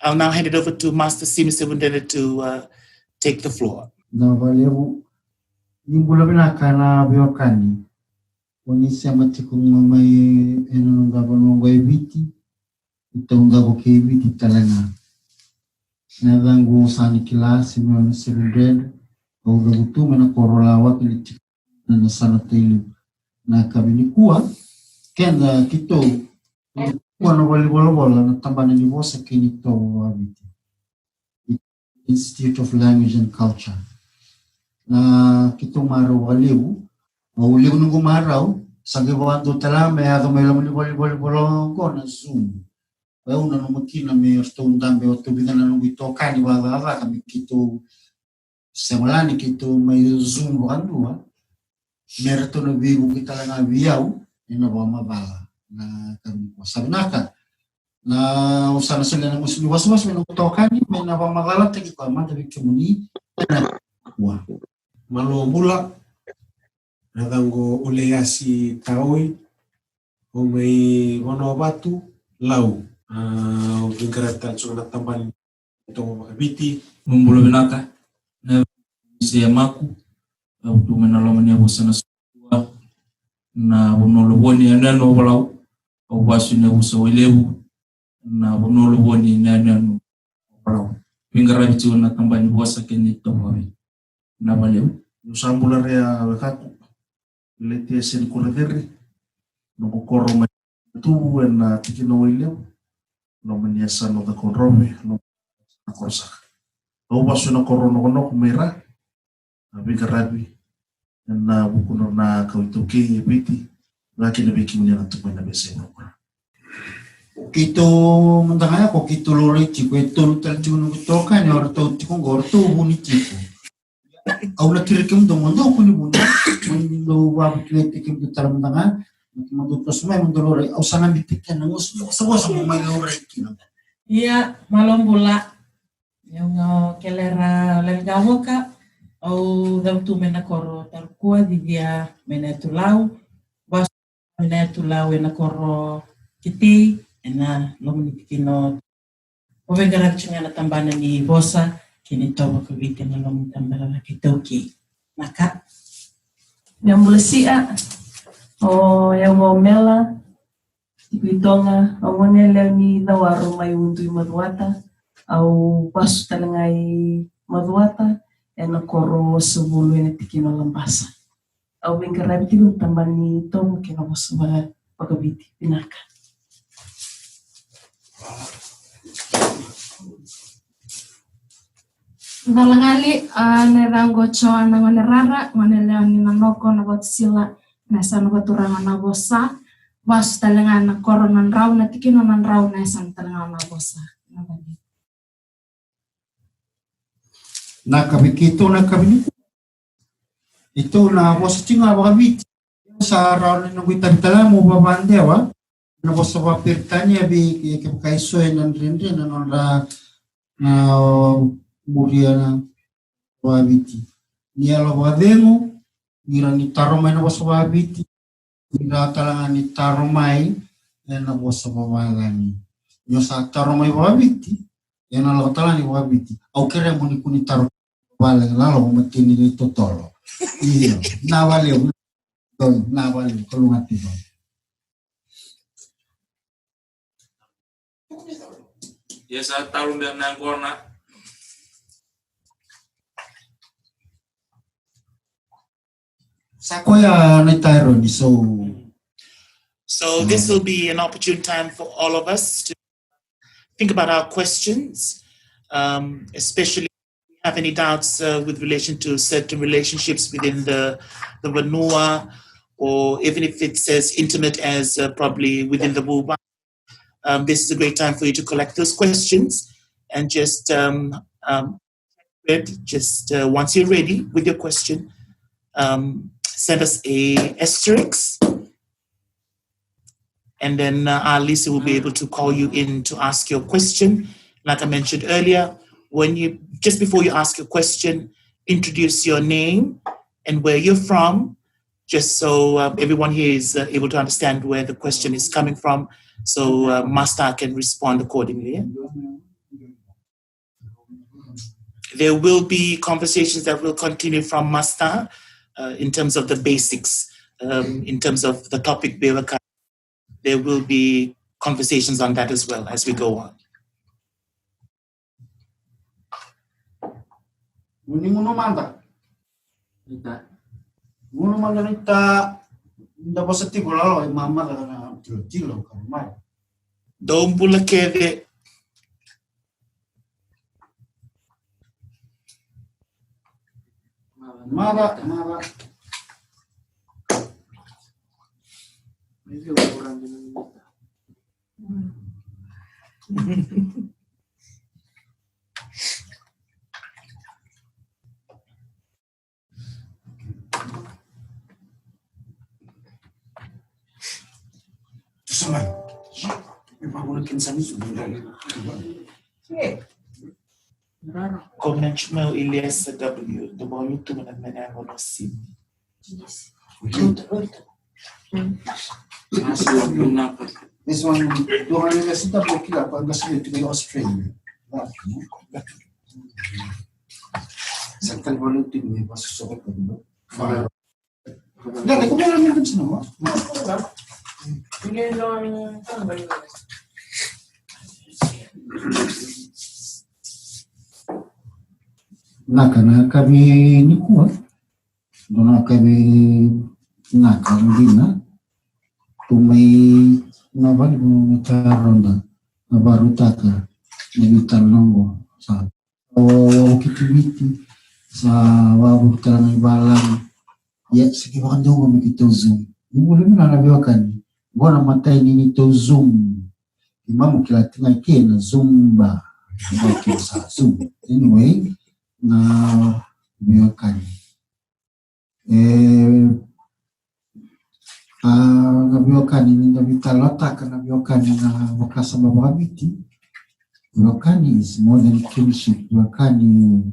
I'll now hand it over to Master Simi Sebundele to take the floor. Na valeu nimbulabina kana Veiwekani onisi amatikung may enongabanong gaibiti itonga ko kibiti talanga na dango sani kilasi mo Sebundele au gabutu mana korolawa kiliti na sana tailu na kabini kuwa kenda kito kuwa na walibola na tambana ni vosa kinito wabiti Institute of Language and Culture na kito maraw waliw mauliw nung gumaraw sa gawando tala may ato may laman ni walibola ko na Zoom kaya una nung makina may stone dambe o tubigan na nung ito kani wala kami kito semalani kito may Zoom wakandua merito na bigo kita lang na biyaw ina ba mabala na kami po sabi naka na usana sila ng muslim was-was may nutokan may napamagalat tagi ko man dabi kumuni na wa malobula nadango uleasi taoi o may wanobatu lau o bingkaratan so na tamban itong makabiti Mumbulo binaka na siya maku au tumenalomani ako sana suwa na bonoloboni anano walau au wasu na uso ilewu na bonoloboni anano walau pingarabiti na tambani bosa kenito wawi na valeu usambula rea wakatu lete sen kuraderi no kokoro mai tu na tikino ilewu no meniasa no da konrome no korsa au wasu na korono kono mera Bigarabi na bukuno na kautoke biti lakini biki mwenye natumana beseno kito mundangaya ko kito lori tiko ito taljuno kutoka ni orto tiko gorto buni tiko au la tirikim do mondo kuni buni mundo wabu kletikim do taramdanga mundo tosmai mundo lori au sana bipikan ngos sawa mo mai lori kino iya malombula yung kelera lalgawoka au dautu mena koro tarkua divia mena tulau bas mena tulau ena koro kiti ena lomni kino ovengara chinga na tambana ni bosa kini toba kubiti na lomni tambana na kitoki maka yang mulsia o yang mela tipitonga awone ni dawaro mai untu madwata au pasu talangai madwata ena koro sebulu ena tikino lambasa au bingkarabi tigo tambani tomu kino bosuma pagabiti pinaka Dalangali nerango choa na manerara maneleoni na noko na botsila na sana baturanga na bosa bas talangan na koro nan raw na tikino nan raw na san talangan na bosa na kabikito na kabini ito na bosa tinga bakabit sa raw na nagwitabitala mo babandewa na bosa papirtanya bi kaiso nan rinde na nonra na muria na wabiti ni ala wademo ngira ni taromai na bosa wabiti ngira talangan ni taromai na bosa wabagani nyo sa taromai wabiti yana lo talani wabiti au kere mo ni kuni taromai vale lalo matini ni totolo iyo na valeu kolungativo yes atarung dan nangona sakoya na taironi So this will be an opportune time for all of us to think about our questions, especially if we have any doubts with relation to certain relationships within the Vanua, or even if it's as intimate as probably within the Wuba. This is a great time for you to collect those questions and just once you're ready with your question, send us a asterisk. And then Lisa will be able to call you in to ask your question. Like I mentioned earlier, just before you ask your question, introduce your name and where you're from, just so everyone here is able to understand where the question is coming from, so Master can respond accordingly. There will be conversations that will continue from Master in terms of the basics, in terms of the topic Veiwekani. There will be conversations on that as well as we go on. Nguno manda. Nguno manda nita nda posati bolalo e mama na tilo kamai. Dombula kede Mara. Sama. Ibagulo kinsan isu. Conventional Elias W. The more you do and many I want to see. This one, doon nila sita bukila pag gasli to Australia. Sa kalvalutin may pasusok ko no. Dali ko meron din sa no. Nakana kami ni kuat. Doon kami nakandina. Tumay nabal mo taronda nabarutaka nagitanongo sa kitibiti sa wabutan ng balang ya sige bakando mo makito zoom ibulo na nabiwakan bona matay ni to zoom imamu kila tinga kena zumba okay sa zoom anyway na biwakan Veiwekani ninda vitalata kana Veiwekani na wakasama wabiti. Veiwekani is more than kinship. Veiwekani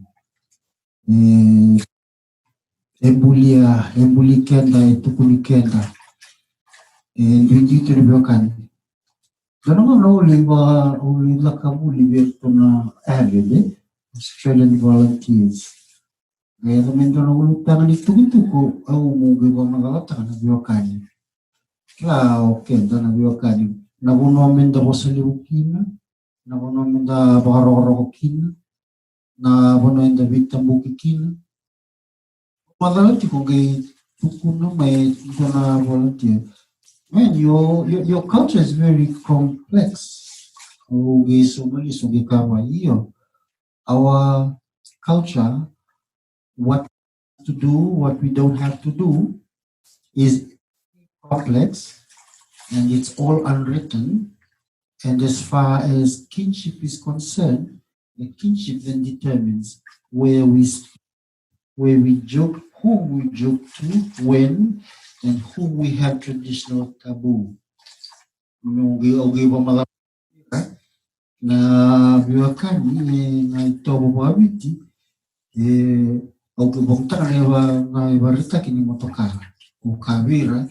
embuli kenda etukuli kenda. Ndingi tuli Veiwekani. Ganong ano uli lakabuli beto na agade Australian volunteers. Kaya naman doon ulutang nito ko au mugi ba magalata kana Veiwekani. Claro, okay, na Veiwekani. Nabunomen da Bosalukina, nabunomen da Barorokina, nabunomen da Vitambukina. Madalati ko gay tukuno may gonna volunteer. Man, your culture is very complex. Okay, so many so our culture, what to do, what we don't have to do, is complex and it's all unwritten, and as far as kinship is concerned, the kinship then determines where we joke, whom we joke to, when, and whom we have traditional taboo. Na Veiwekani na itobo wabiti au kibongtaka na ibarita kini motokara ukabira.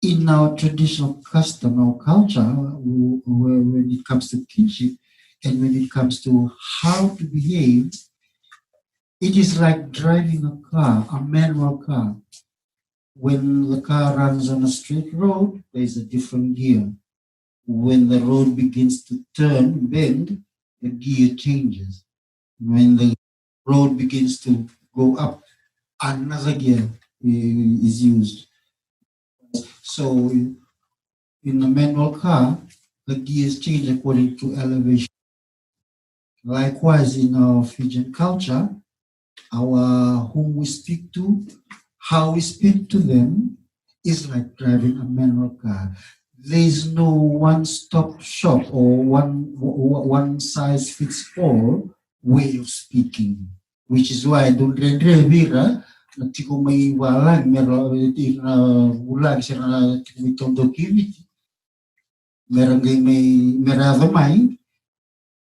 In our traditional custom, our culture, when it comes to kinship and when it comes to how to behave, it is like driving a car, a manual car. When the car runs on a straight road, there is a different gear. When the road begins to turn, bend, the gear changes. When the road begins to go up, another gear is used. So in a manual car, the gears change according to elevation. Likewise, in our Fijian culture, whom we speak to, how we speak to them is like driving a manual car. There is no one-stop shop or one-size-fits-all way of speaking, which is why don't Vira natiko may walang meron ulag siya na tinitondo kiviti. Meron may meradamay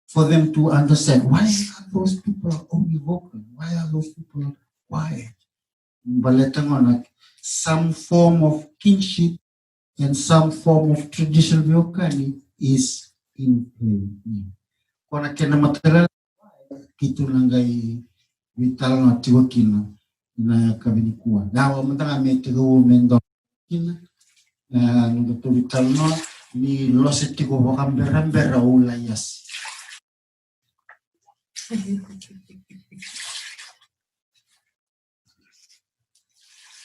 for them to understand why are those people only vocal? Why are those people quiet? Baletang some form of kinship and some form of traditional Veiwekani is in play. Kung kena material, kitu langai vital na tiwa kina na kabini kuwa dawa mtanga metego mendo kina ndo to vital no ni loseti ko bakambera ula yas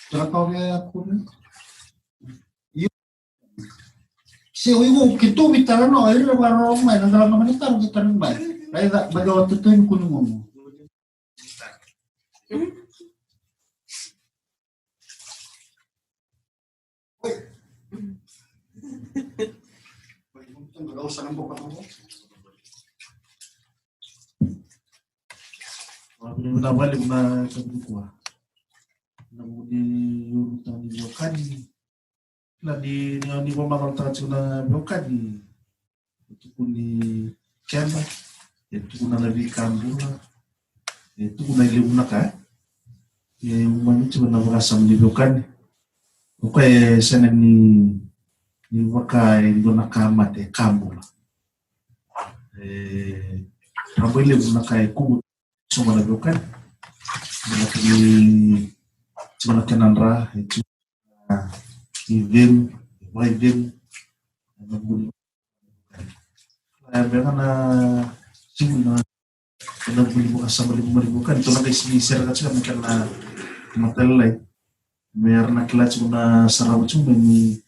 Trakaunya aku ni si uiwo kitu vital no air baro mai nang naman ito kita rin mai ay da bagaw tutuin ko mo Balik na kabukwa na mudi yung tani Veiwekani la ni mamakal tatu na Veiwekani itu kuni chamba itu kuna na vikambula itu kuna ile unaka umanitu na wakasa mdi Veiwekani kwa sana ni waka ngona kama te kambula rambo ile unaka kubu soma na Veiwekani lakini cuma kenanra itu event namun karena cuma kena beli buka sama Veiwekani itu nak isi sergat cuma karena matalai biar nak kelas cuma sarau cuma ni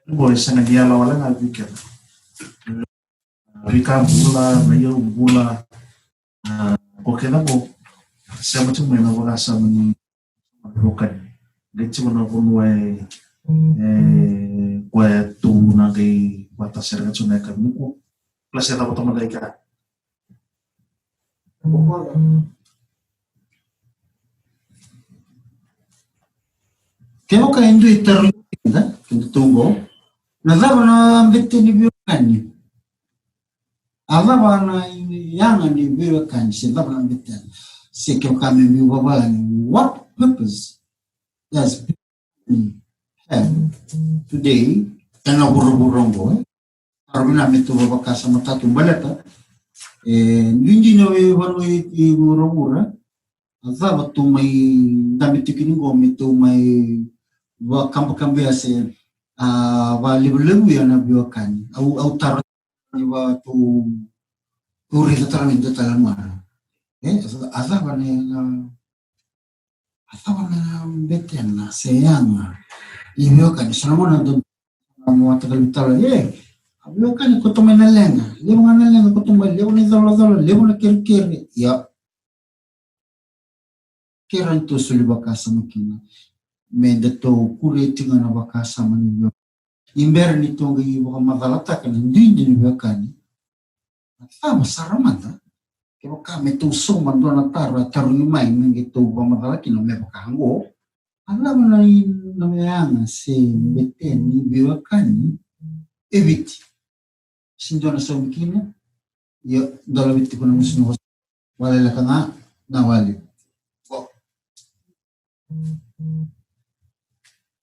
boleh sangat dia lawan nggak pikir Rika bula nayo bula kok kena bo sama cuma na wala sa Veiwekani gachi wana kunwai kwa tu na kay batas serga cuna kami ko plus ya tapo teman ka kemo ka indu iterlinda tungo nadaba na ambete ni Veiwekani adaba na yanga ni Veiwekani sidaba na ambete se kemo ka me Veiwekani what purpose does people have today tena burung-burung aruna metu bakasa matatu balata ndingi nawe wanwe burung-burung azaba tumai damitikini go metu mai wa kambe ase wa lebu ya na Veiwekani au tar wa tu uri totalmente talamara azaba betena seyanga Veiwekani sanamona do mo tagal Veiwekani ko tumena lenga ko tumel lebu ni zolo lebu na kirkir ya kiran to suli bakasa makina menda to kuretinga na bakasa mani imber ni to ngi baka magalata kan ndindi ni Veiwekani sama saramanda kaya kami tu suman doon na taruni may nangito pamadalaki no may pakahango alam na namayanga si beten ni Veiwekani ebiti sindo na sa umikina ya dalawiti ko na musuno wala la nga nawali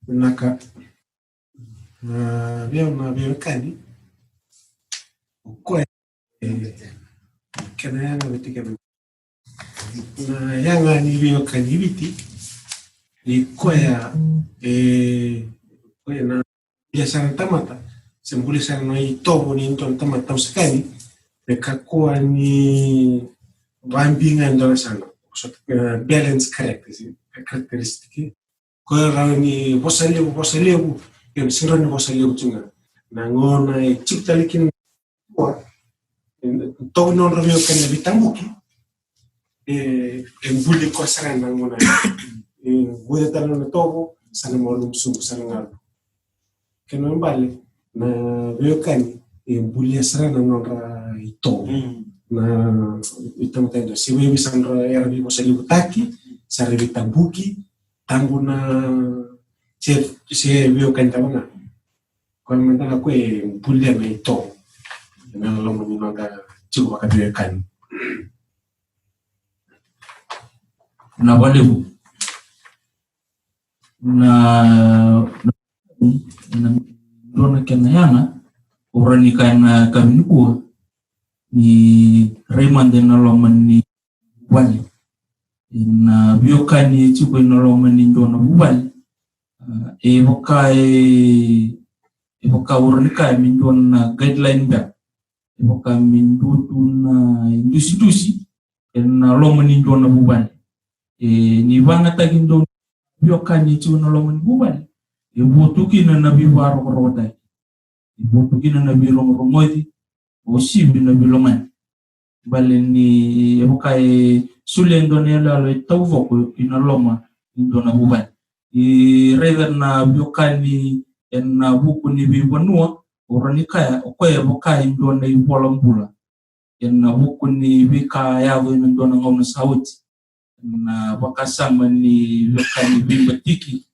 naka na Veiwekani kwa kena yanga bitika na yanga ni Veiwekani biti ni koya na biasa tamata sembuli sana itobo ni nton tamata usikani bekakuwa ni wambinga ndo sana so balance characteristic koya rani bosalebu yo sironi bosalebu tunga na ngona chiptalikin kwa to non Veiwekani bitambuki embuli ko sana ngona bude talo na tobo sana molum sugu sana ngalo keno mbale na Veiwekani embuli sana nonra ito na itamtendo si wewe sanra era vivo salibu taki sare bitambuki tangu na se Veiwekani tabanga kwa mendanga kwe embuli na ito na lomo ni naga chuko ka Veiwekani na walebu na dona kena yana orani kana kamikuwa ni Raymond na loman ni wali na Veiwekani chuko na loman ni ndona wali evoka urnika mindona guideline ba evoka minduna indusi na loman ni ndona wali ni vanga tagindo Veiwekani chuko na loman wali evotuki na nabi waro rota evotuki na nabi romodi Osi na biloman bale ni evoka sulendo ne lalo tawvoko ina loma indona buban rather na Veiwekani en na buku ni bibanua oranika ko evoka indona ibolambula en na buku ni bika yawo indona ngomna sauti na wakasama ni Veiwekani bimbatiki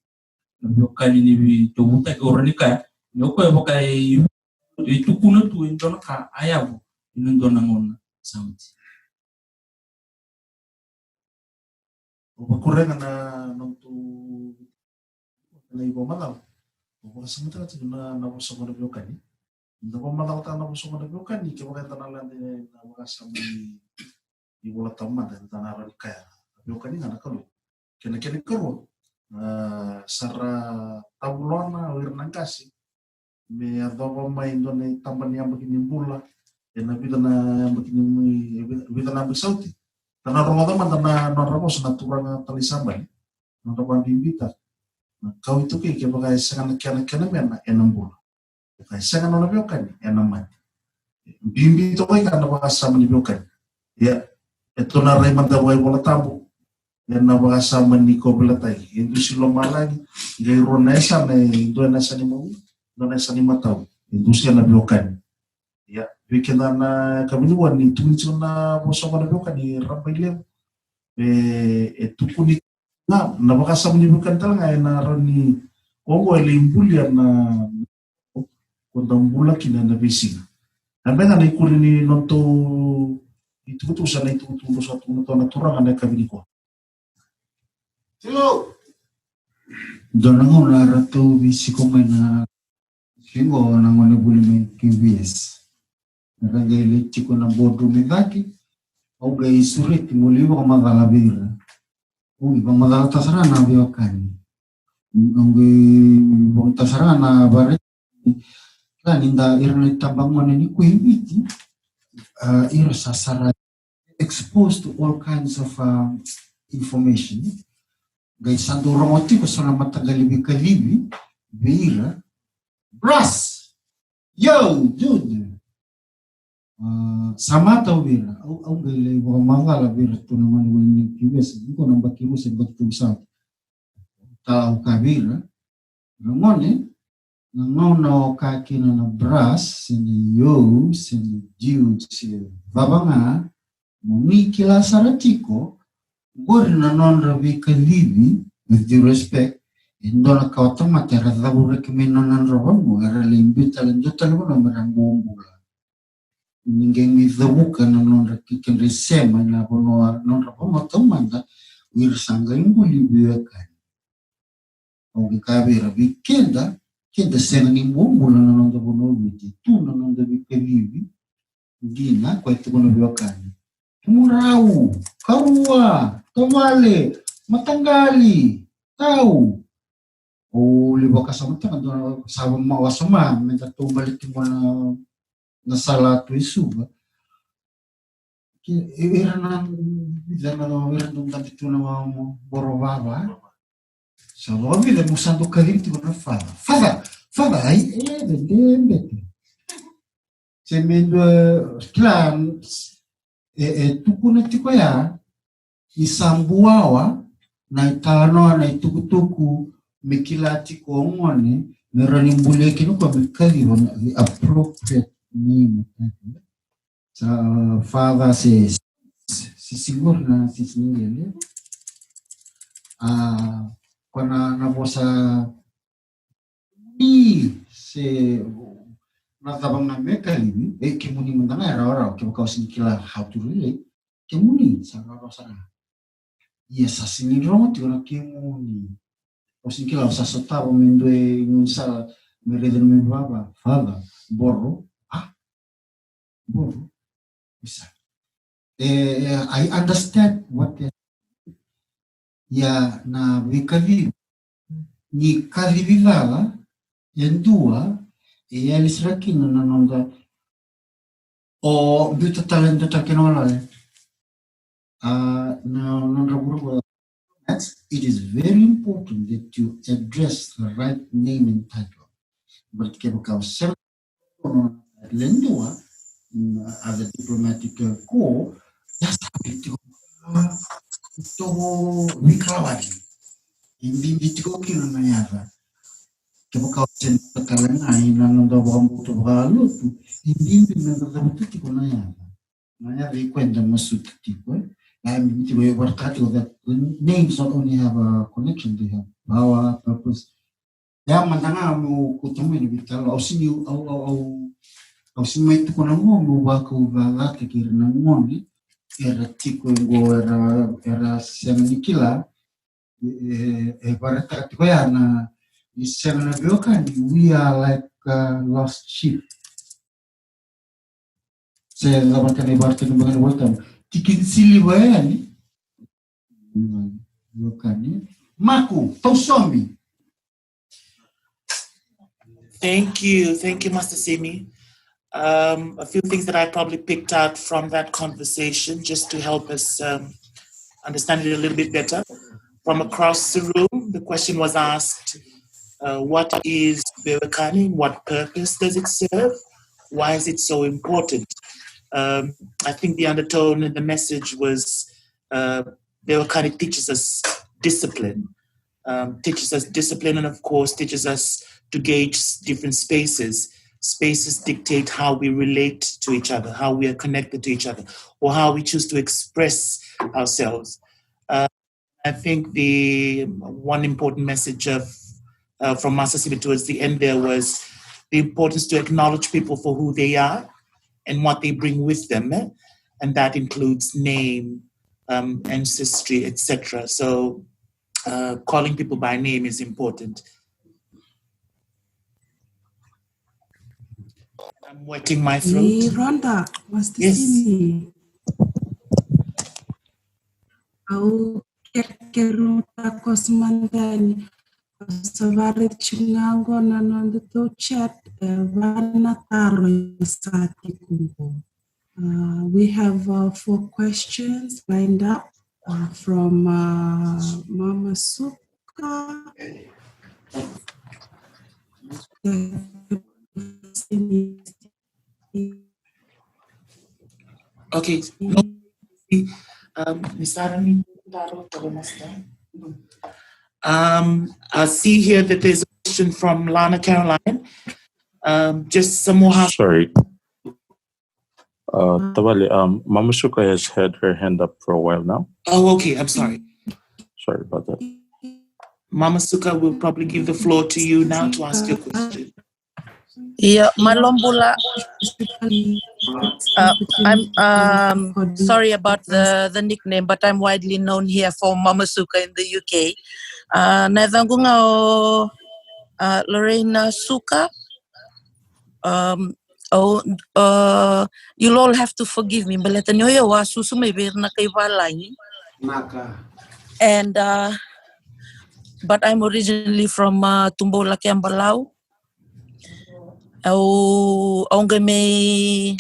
na Veiwekani ni bitobuta oranika ko evoka itu kuna tu indona ka ayabu indona ngona sauti Bakurenga na nontu na ibo madal. Bakasamita na busong na Veiwekani. Nda ko madal ta na busong na Veiwekani ke bakanta na lande na bakasama ni bola tamma da tanara kaya. Veiwekani na kalu. Kena karu sara tabulona wirnang kasi. Me adobo mai indona tambani yang begini bula. Na vida na begini vida na sauti. Karena Ramadan tana naramos na turang talisambay na rabang bimbita. Kau itu kaya bagai sangan kena mena enam bulan. Kaya sangan na Veiwekani enam mati. Bimbito kaya kana bakasama ni Veiwekani. Ya ito na ray mandaway bola tabu. Yan na bakasama ni Kobelatay. Ito sila malagi. Gairo na isa na ito na sa ni mo. Ito na sa ni mataw. Ito siya na Veiwekani. Ya, bikin na kamiluan ni tunjo na boso na Veiwekani rambailem tukuni na bakasama ni Veiwekani talaga na rani ogo elimbulia na kondambula kina na bising. Nabena na ikuri ni nonto itukutu sana itukutu sa tuno na turang na kabiniko. Hello. Donango na rato bisiko na singo na ngone bulime KBS. Nagagay chiko na bodo midaki au gay suriti mulibo ka magalabira ugi ka magaltasara na Veiwekani ugi bong tasara na bare kan inda irna tabangon ni kuibiti ir sasara exposed to all kinds of information gay sanduro moti ko sana matagalibi kalibi beira brass yo dude Samata ubira au gele bo mangala bira tu naman wini kibes ko nang bakiru se batu sa ta kabira ngone ngono ka kina na brass sini yo sini jiu si babanga muni kila saratiko gor na non rabi kalibi with due respect indona ka otomata radhabu rekimeno nan robo era limbita lenjota lebo na marambomula ninguém me dabuka na non rakikin resema na bono non rapomo tomanda wir sanga inguli Veiwekani o kabira bikenda kenda sena ni mbombo na non da bono biti tu na non da bikelivi dina kwa itu bono Veiwekani murau karua tomale matanggali tahu o liboka sa mata kan sa mawasama menta to balik mo na sala tu isuba era na era dum tanto tu na borobaba sa vida musando kaliti ko na fala ai bende semendo clan tu kuna tiko ya isambuawa na itano na itukutuku mikilati ko ngone merani mbuleki no kwa mikali the appropriate name sa father says siguro na sisingele kuna nabosa ni se natabang na mekali kimuni mundana era kibakaw sinikila how to relate kimuni sa sana yes asiniro tira kimuni Osikila sasotabo mendwe nunsa mereden membaba fala borro I understand what ya na vikavi ni kavivivala yendua elisrakino na nonga o buta talento takenolale na nonga guru. It is very important that you address the right name and title. But kebukau sel lendua as a diplomatic corps just itu vikrawadi hindi bitiko kino na yava kebukau sen takalanga ina nonga bambu to balutu hindi nonga bitiko na yava ikwenda masutiko. I mean, that names not only have a connection, they have power, purpose. Ya mantanga mo kutumeni bitalo au sini au sini itu kuna mo wako vala kikirina ngoni era tiko ngo era semnikila para tiko ya na isemna Veiwekani we are like lost sheep. Saya lakukan ibaratnya dengan welcome. Tikin sili bayani Veiwekani maku tausomi. Thank you, Master Simi. A few things that I probably picked out from that conversation just to help us understand it a little bit better. From across the room, the question was asked, what is Veiwekani? What purpose does it serve? Why is it so important? I think the undertone in the message was Veiwekani teaches us discipline. And of course teaches us to gauge different spaces. Spaces dictate how we relate to each other, how we are connected to each other, or how we choose to express ourselves. I think the one important message from Master Simi towards the end there was the importance to acknowledge people for who they are and what they bring with them. And that includes name, ancestry, etc. So calling people by name is important. I'm wetting my throat. Rhonda, Master Yes. Simi. Au keruta kosmandani. Savari chingango na nando chat vana taro sati kumbo. We have 4 questions lined up from Mama Suka. Okay. I see here that there's a question from Lana Caroline. Just some more. Sorry. Tabali, Mama Suka has had her hand up for a while now. Oh, okay. I'm sorry. Sorry about that. Mama Suka will probably give the floor to you now to ask your question. Yeah, Malombula. I'm sorry about the nickname, but I'm widely known here for Mama Suka in the UK. Nathangungao Lorena Suka. You'll all have to forgive me, and but I'm originally from Tumbola Kiambalau. Onge me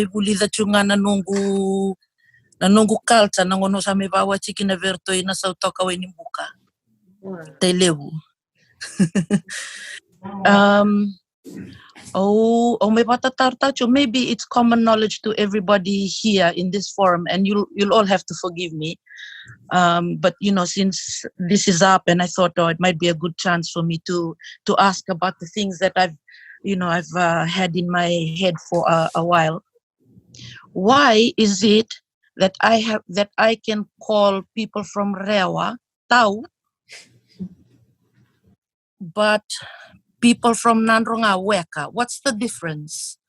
bulida chunga na nungu kalta na ngono sa me bawa chiki na verto ina sa utoka weni mbuka. Telewu. Me patatartacho, maybe it's common knowledge to everybody here in this forum, and you'll all have to forgive me. But since this is up, and I thought, it might be a good chance for me to ask about the things that I've had in my head for a while. Why is it that I can call people from Rewa Tau, but people from Nandronga Weka? What's the difference?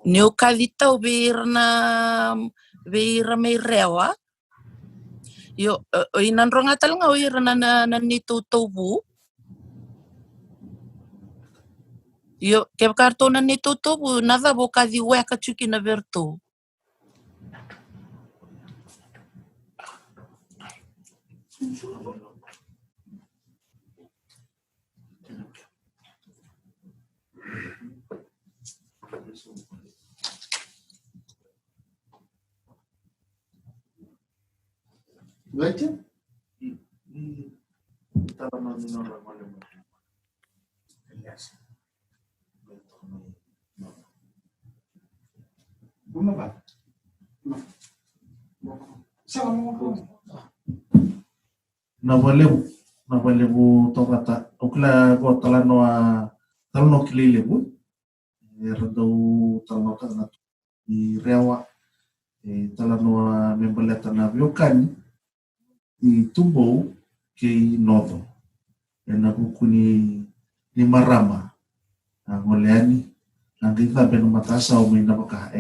Neo kalitau beira me Rewa. Yo, inanronga talanga ira na nito tobu. Yo, ke karto na nito tobu, nada boka di weka chuki na verto. Baca? Navalevu tokata okla go talano kilelevu erdo talano tanga I rewa talano membaleta na Veiwekani I tumbo ke nodo na kukuni ni marama ngoleani nandita beno matasa o may napaka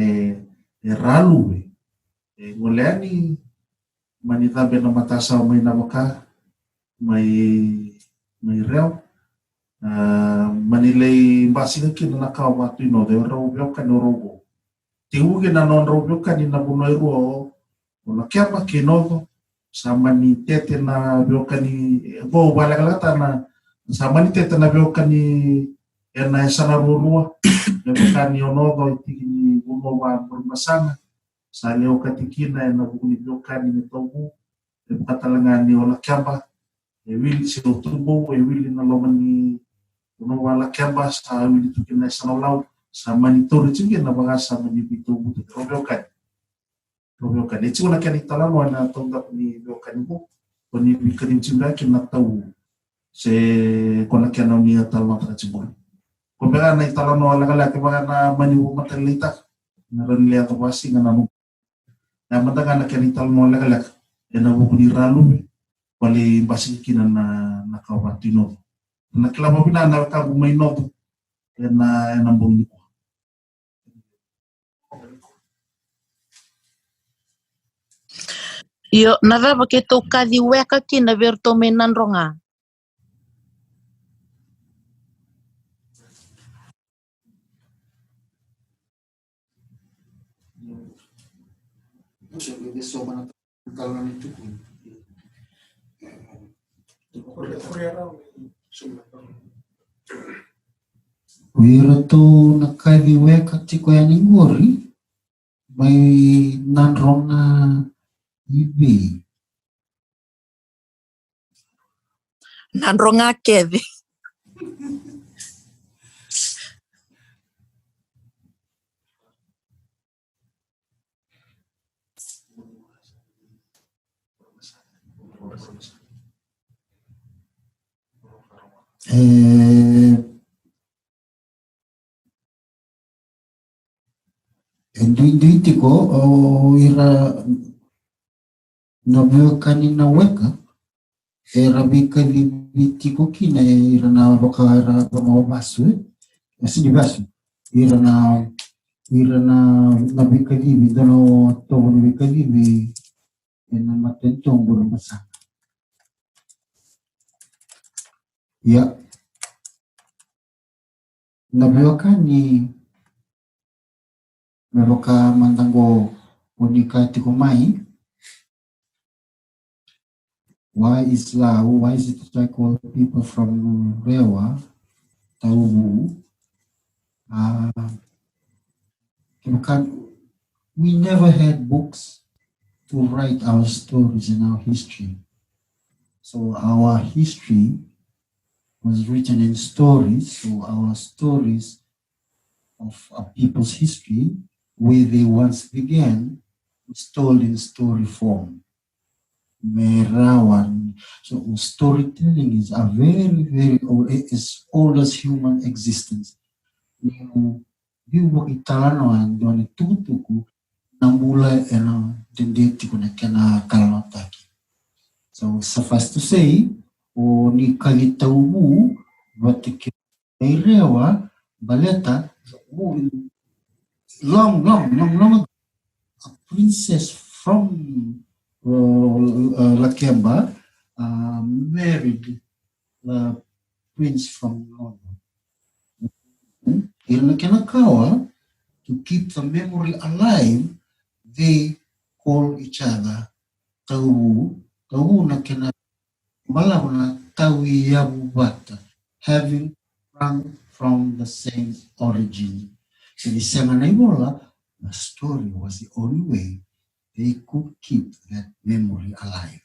ralu ngoleani manita beno matasa o may napaka may rew manilay basing kinanakaw matuino de Veiwekani rogo tiugi na non Veiwekani na bunoy ro na kiama kinodo sama ni tete na Veiwekani go balagalata na sama ni tete na Veiwekani na sana rurua Veiwekani onodo itiki buno wa bermasanga sa leo katikina na buguni Veiwekani ni tobu katalangani ola kiamba wili si otubo wili na lomani buno wala kiamba sa wili tukina sana lau sama ni tori chingi na bagasa mani bitobu te Veiwekani itu na kani talano na tonga ni Veiwekani bo ni bikani chimba kina tau se kona kana ni talano ta chimbo ko bega na talano ala ke baga na mani matalita na ran le to wasi na mu na mata na kani talano ala na bu ni ralu wali basi kina na kawatino na kila mabina na ka bu mai no na mbongi Yo, nada ke toka di weka ki na verto menanronga. Wira to nakaiweka tiko ya ningori may nanronga ibi. Nanronga kedi. Duitiko o ira na Veiwekani na weka era bikali bitiko kina ira na bakara mawabasu asi dibasu ira na bikali bidono to bikali bi na matentong bermasa ya na Veiwekani meroka mantango unika tiko mai. Why is it that I call people from Rewa, Taubu? We never had books to write our stories and our history. So our history was written in stories. So our stories of a people's history, where they once began, was told in story form. Merawan. So storytelling is a very, very old, as old as human existence. Yung italanoan doon itutuko ng mula dendeti ko na kena kalmataki. So suffice to say, o ni kalitaubu, batiki rewa, baleta, long ago, a princess from Lakemba married the prince from Northern. In Kanakawa, to keep the memory alive, they call each other Tau. Tau na kena malawna Tawi Yabubata, having sprung from the same origin. So the Semanaibola, the story was the only way they could keep that memory alive.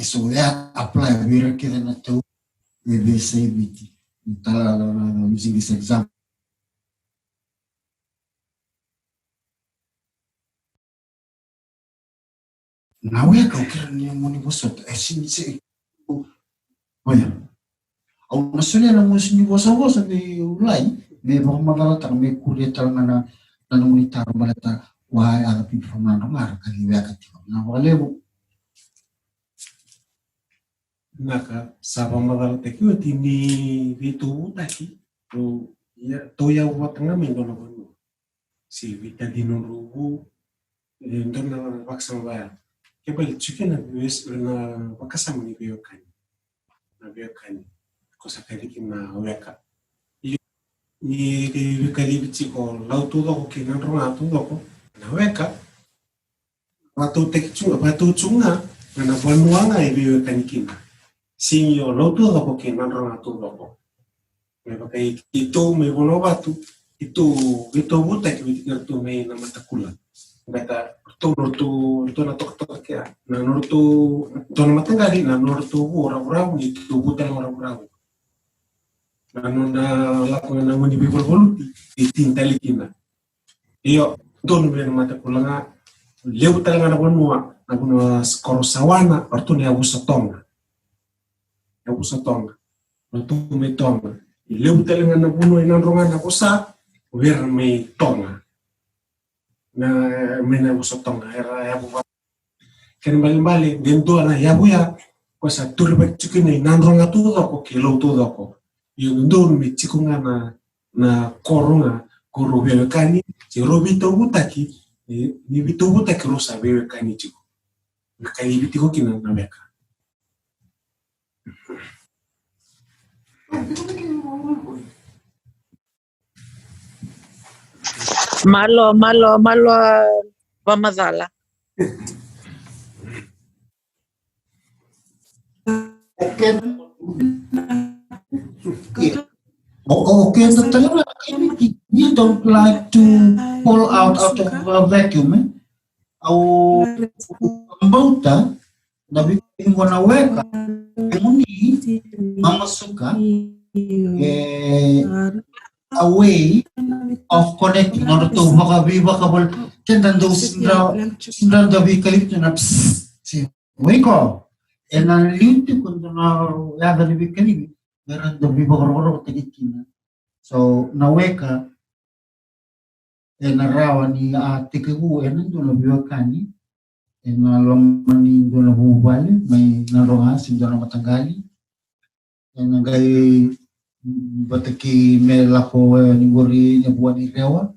So that apply very carefully to the same using this example. Now we are talking about what I see. Oh yeah. Au nasulia na mwezi ni wosa ni ulai me bamagala ta me kulia ta na monitor malata why other people from Nandongar kali weka ti na walewo naka saba magala te kiwa tini vitu utaki to ya watanga mingo na banu si vita dino rubu ndona waksa mbaya kebali chicken na wes na wakasa mni Veiwekani na Veiwekani kosa kaliki na weka ni Veiwekani bichiko lautu doko kinandro atu doko na weka watu tekichunga watu chunga na bonuanga Veiwekani kina sinyo lautu doko kinandro atu doko me pakai itu me bono batu itu buta ki bitikar me na matakula beta tu na tok ya na nortu to na matangali na nortu ora ni tu buta na ora na nona lako na ngoni bibol tinta likina iyo don me na matakula nga leu tala na bonua skoro sawana ortu ne abusa tonga ortu me tonga leu tala na bonua ina ronga na kosa ver me tonga na mena usotonga era ya buwa ken bali dentro na ya buya kosa turbe chikine nandronga todo ko kilo todo ko yung don mi chikunga na koronga koro Veiwekani si robito butaki ni bito butaki rosa Veiwekani chiku kai bitiko kina na beka Malo Vamadhala. Okay, you don't like to pull out of a vacuum. Au mbauta na bikin wanaweka muni mamasuka a way of connecting in order to makabal tendan do sindra da bikalip na si weko and na linti kundo na yada ni bikalip meron da bibakoro tigitina so naweka na rawa ni tikigu endo na Veiwekani na lomani do na hubali may naronga sindo na matangali na gay bataki me lako ni gori ni buwan ni rewa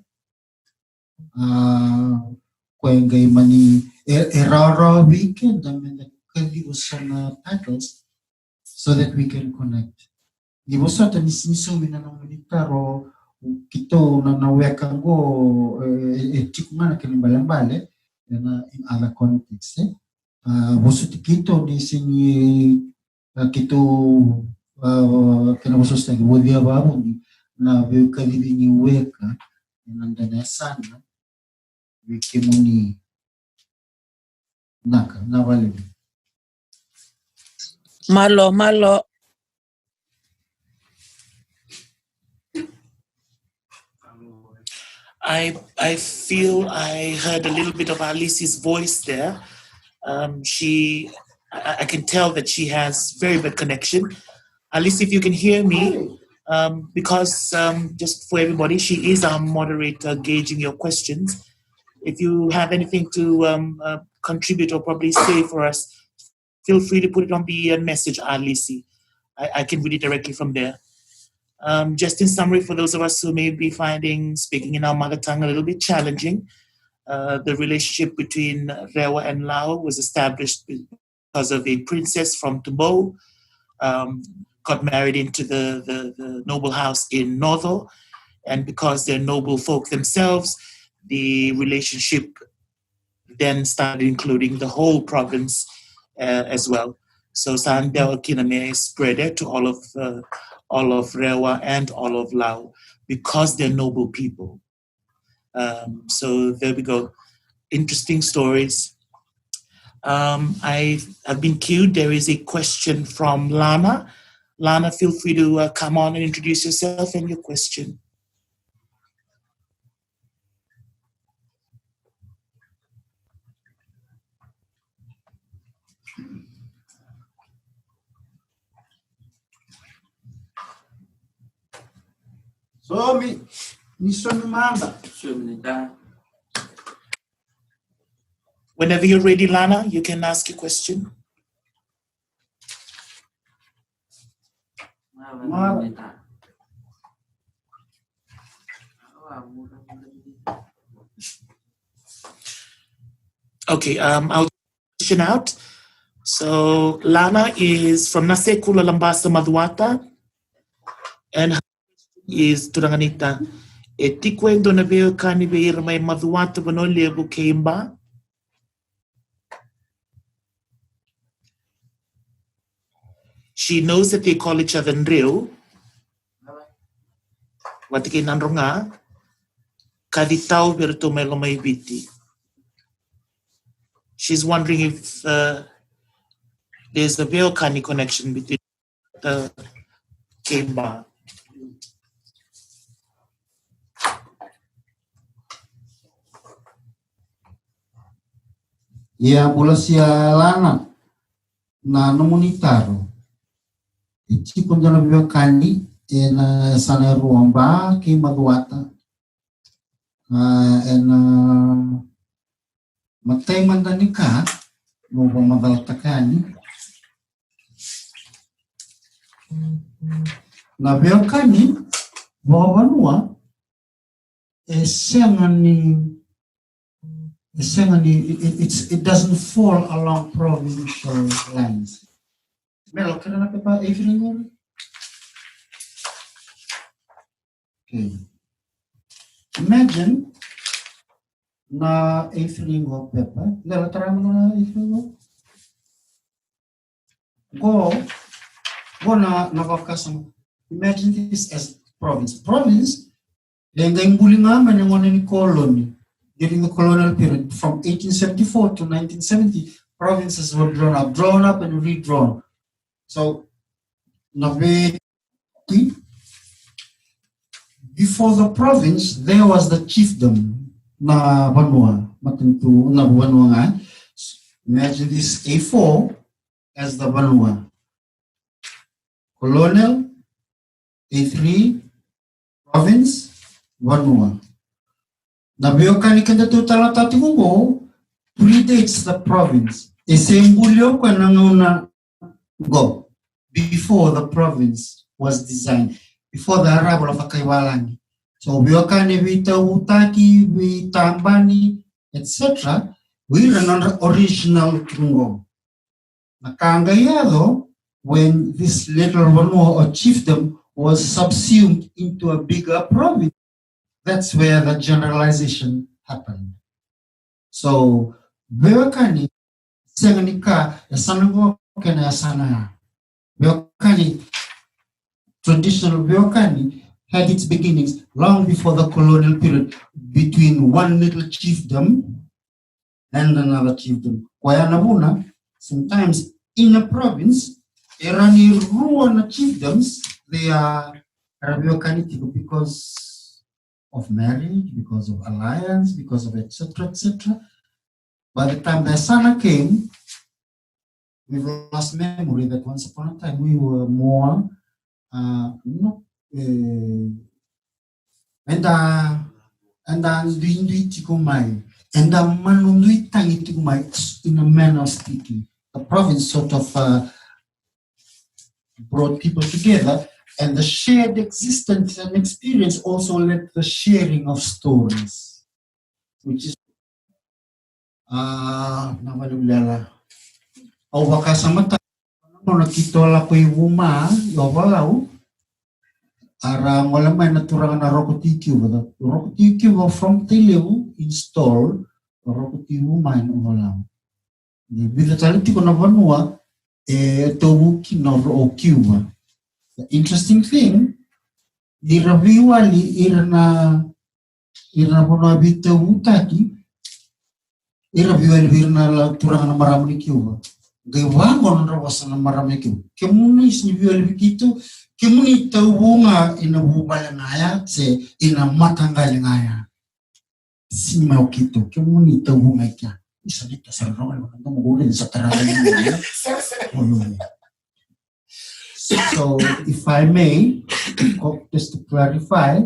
kwengai mani erara weekend and kali usana titles so that we can connect di bosata ni sinisumi na monitaro kito na naweka go tikungana kinimbale na in other context bosuti kito ni sini kito kena bosos tagi wodia babu na Veiwekani ni weka nandana sana wiki muni naka na wale Malo. I feel I heard a little bit of Alici's voice there. I can tell that she has very bad connection. Alice, if you can hear me, because just for everybody, she is our moderator gauging your questions. If you have anything to contribute or probably say for us, feel free to put it on the message, Alice. I can read it directly from there. Just in summary, for those of us who may be finding speaking in our mother tongue a little bit challenging, The relationship between Rewa and Lao was established because of a princess from Tumbo, got married into the noble house in Novo, and because they're noble folk themselves, the relationship then started including the whole province as well. So Sandel Kiname spread it to all of Rewa and all of Lao because they're noble people. So there we go. Interesting stories. I have been queued. There is a question from Lana. Lana, feel free to come on and introduce yourself and your question. So Whenever you're ready, Lana, you can ask your question. Okay, I'll question out. So Lana is from Nasekula Lambasa Madhuata, and her question is Turanganita. Etikwendo na Veiwekani Veirmai Madhuata Vanolebu Keimba. She knows that they call each other Nreu. Watike Nandronga. Kaditao Vertomelo Maibiti. She's wondering if there's a Veiwekani connection between the Keimba. Ya bulasia Lana na nomunitaro. Ichi kundana Veiwekani na sana ruamba ki Madhuata. Matay mandanika no madaltakani. Na Veiwekani Vavanua it doesn't fall along provincial lines. Melo, can I pepa evening? Okay. Imagine na evening of pepa. Lelo tara mo na evening. Go na nakakasama. Imagine this as province. Province, then the Imbulinga and colony. During the colonial period, from 1874 to 1970, provinces were drawn up and redrawn. So, before the province, there was the chiefdom na Vanua. Imagine this A4 as the Vanua. Colonial, A3, province, Vanua. Na Veiwekani kenda tu talatati mo predates the province. Esembulyo kwa nanguna go before the province was designed, before the arrival of Akaiwalani. So Veiwekani vita utaki, vita ambani, etc. We ran on original Kungo. Nakangayado, when this little Vanua or chiefdom was subsumed into a bigger province, that's where the generalization happened. So Veiwekani senganika yasanango kena yasana. Veiwekani, traditional Veiwekani had its beginnings long before the colonial period between one little chiefdom and another chiefdom. Kwayanabuna, sometimes in a province, Irani ruana chiefdoms, they are Veiwekani because of marriage, because of alliance, because of etc., etc. By the time the Sana came, we've lost memory that once upon a time we were more, and in a manner of speaking. The province sort of brought people together. And the shared existence and experience also led to the sharing of stories, which is Namalulala. Au wakasamata na kitola ko ibuma yobalau ara ngolamay na turangan na rokotikyo ba rokotikyo from Telew install rokotikyo mine ngolam ni bila taliti ko na banua tobuki na rokiwa. The interesting thing di raviwali irna bono abita utaki raviwali irna la turangan na marami kiwa. Gawang na rawasan ng marami ko. Kemuni sinibiwali bikitu, kemuni tawunga inabubala ngaya, se inamatanggal ngaya. Sinimaw kito, kemuni tawunga kya. Isa dito sa rongal, makanda magulin sa taralan ngaya. So, if I may, just to clarify,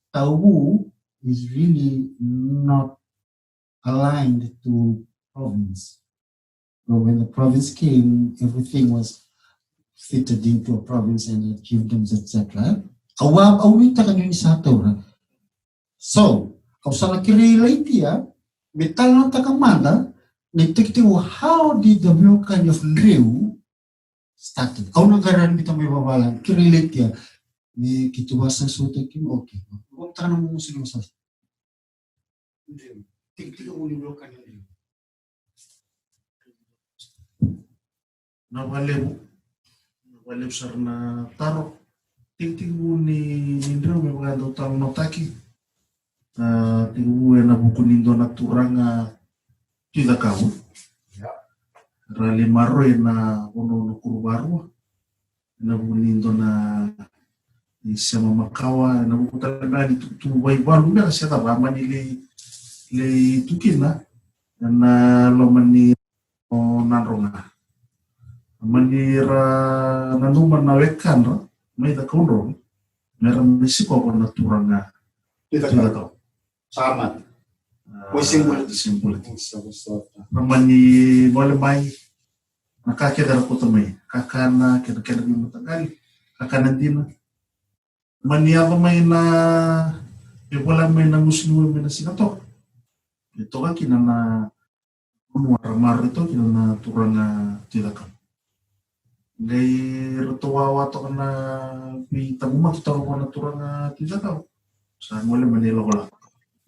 tawu is really not aligned to province. But when the province came, everything was fitted into a province and the chiefdoms, etc. Awita ka yun sa Torah. So, kung sa nakirelate ya, metal ng takamanda, nagtiktiwo, how did the Veiwekani of Ndreu started? Aw nagaran bita may babalan, kirelate ya, may kituwasan suta kim, okay. Huwag tanong mo sila sa Ndreu. Tiktiwo mo ni Veiwekani Ndreu. Nawalew sar na taro tingtingu ni Ndreu may mga daw taro notaki tingu na bukunindo na turanga tidakaw rali maroy na uno kurubaru na bukunindo na isa mamakawa na bukutala ni tutuway baru na kasi tabama ni le tukina na lomani o nanronga manira nanuman na wekan may da kondro meron misiko ko na turanga ito Sama. May simbol namani mole mai nakakita ko tamay kakana keda ni matagal kakana din mani ako may na wala may na muslim may na sinato ito ka kinana mar ito kinana turanga tilaka Ngay rutuwawa to na pitaguma kita ko na turang tida ka. Sa mo le Manila ko lang.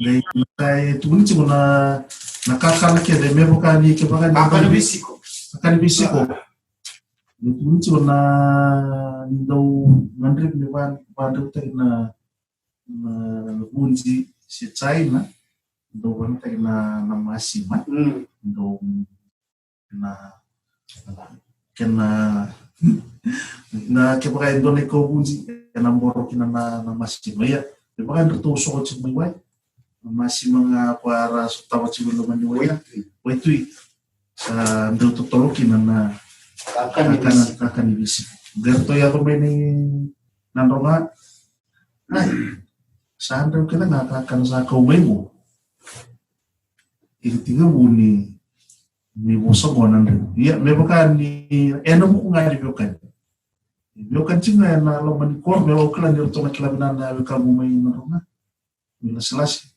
Ngay kay tuwing ko na nakakala kaya de Veiwekani ke baka Akan bisiko. Tuwing ko na daw mandrip ni ban tayo na bunji si China daw ban tayo na masima. Daw na na kaya doon ko bunji na moro kina na masima ya di ba kan tuso ko sa may masima nga para sa tawat si luman ni waya waitui sa ndo totolo kina na akan ibisi gerto ya ko may ni nanronga ay saan daw kila nakakakan sa kaumay mo itiga ni buso ko nan iya Veiwekani eno mo nga Veiwekani Veiwekani singa na lo manikor me okla ni to na kilabina na Veiwekani mo may narunga nila selasi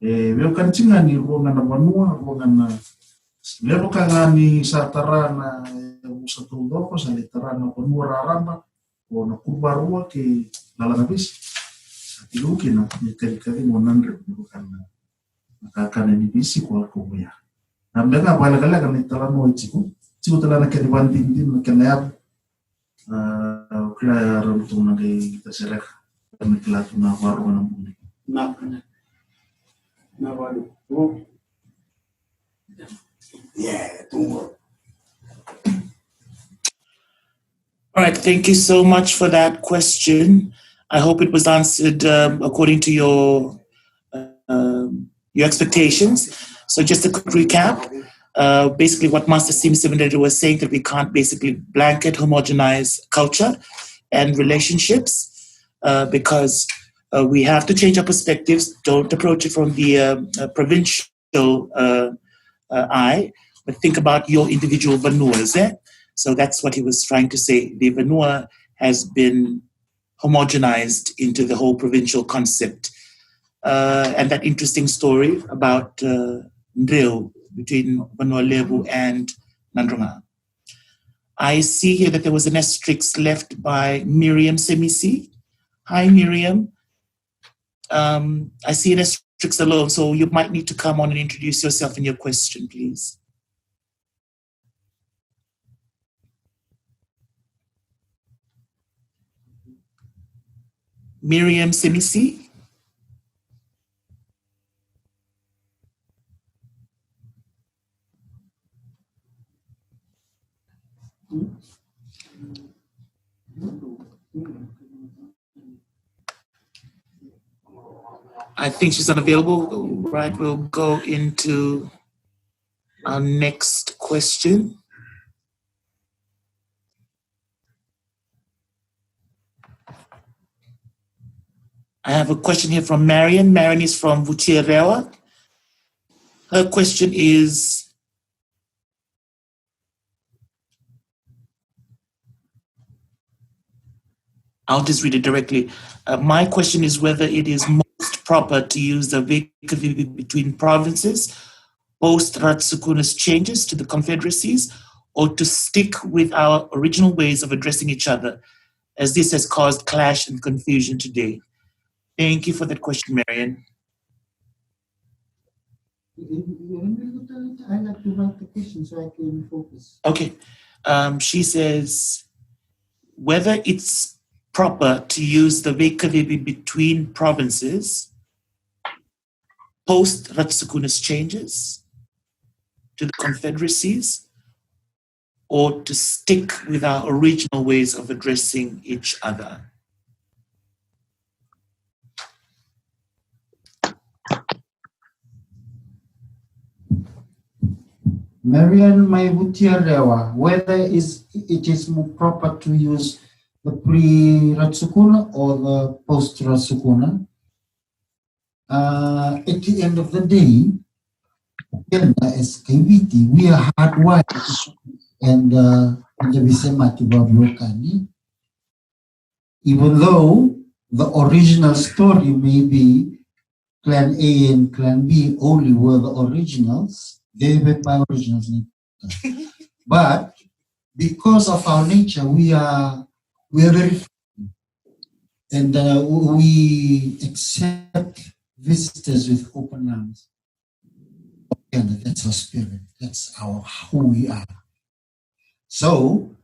Veiwekani singa ni ruangan na banua ruangan na Veiwekani sa tara na buso tulo ko sa litara na banua raramba o na kurbarua ke lalangabis sa tiluki na kali mo nanre Veiwekani nakakana ni bisi ko ako ya Namdaga balagala kan itala mo chiku tala na kadiwan din na kanayab kaya ronto na kay kita selek na kilato na waro na muli Na walo. Yeah, tungo. All right, thank you so much for that question. I hope it was answered according to your expectations. So just a quick recap. Basically what Master Simpson was saying, that we can't basically blanket homogenize culture and relationships because we have to change our perspectives. Don't approach it from the provincial eye, but think about your individual Vanuas. So that's what he was trying to say. The Vanua has been homogenized into the whole provincial concept. And that interesting story about Ndreu between Vanua Levu and Nandronga. I see here that there was an asterisk left by Miriam Semisi. Hi, Miriam. I see an asterisk alone, so you might need to come on and introduce yourself and your question, please. Miriam Semisi. I think she's unavailable. Right, we'll go into our next question. I have a question here from Marion. Marion is from Vutierewa. Her question is, I'll just read it directly. My question is whether it is most proper to use the Veiwekani between provinces, post Ratsukuna's changes to the confederacies, or to stick with our original ways of addressing each other, as this has caused clash and confusion today. Thank you for that question, Marion. I like to write the question so I can focus. Okay. She says whether it's proper to use the Veiwekani between provinces post Ratsukuna's changes to the confederacies, or to stick with our original ways of addressing each other. Marian Maivutiarewa, whether it is more proper to use the pre-Ratsukuna or the post-Ratsukuna. At the end of the day, as KVT, we are hardwired and even though the original story may be Clan A and Clan B only were the originals, they were by originals. But because of our nature, we are very, and we accept visitors with open arms. And that's our spirit. That's who we are. So,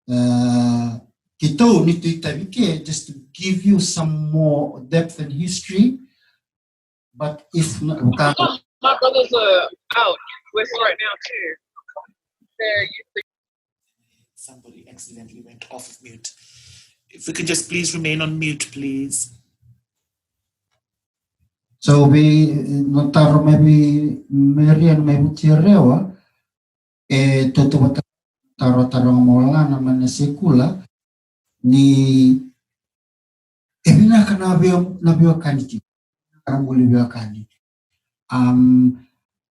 Kito Nituitavike, just to give you some more depth and history. But if not, my brothers are out with right now too. Somebody accidentally went off of mute. If we could just please remain on mute, please. So we notaro maybe Marian maybe Tirewa toto taro maulana mana sekula ni ebina kana Veiwekani karambuli Veiwekani.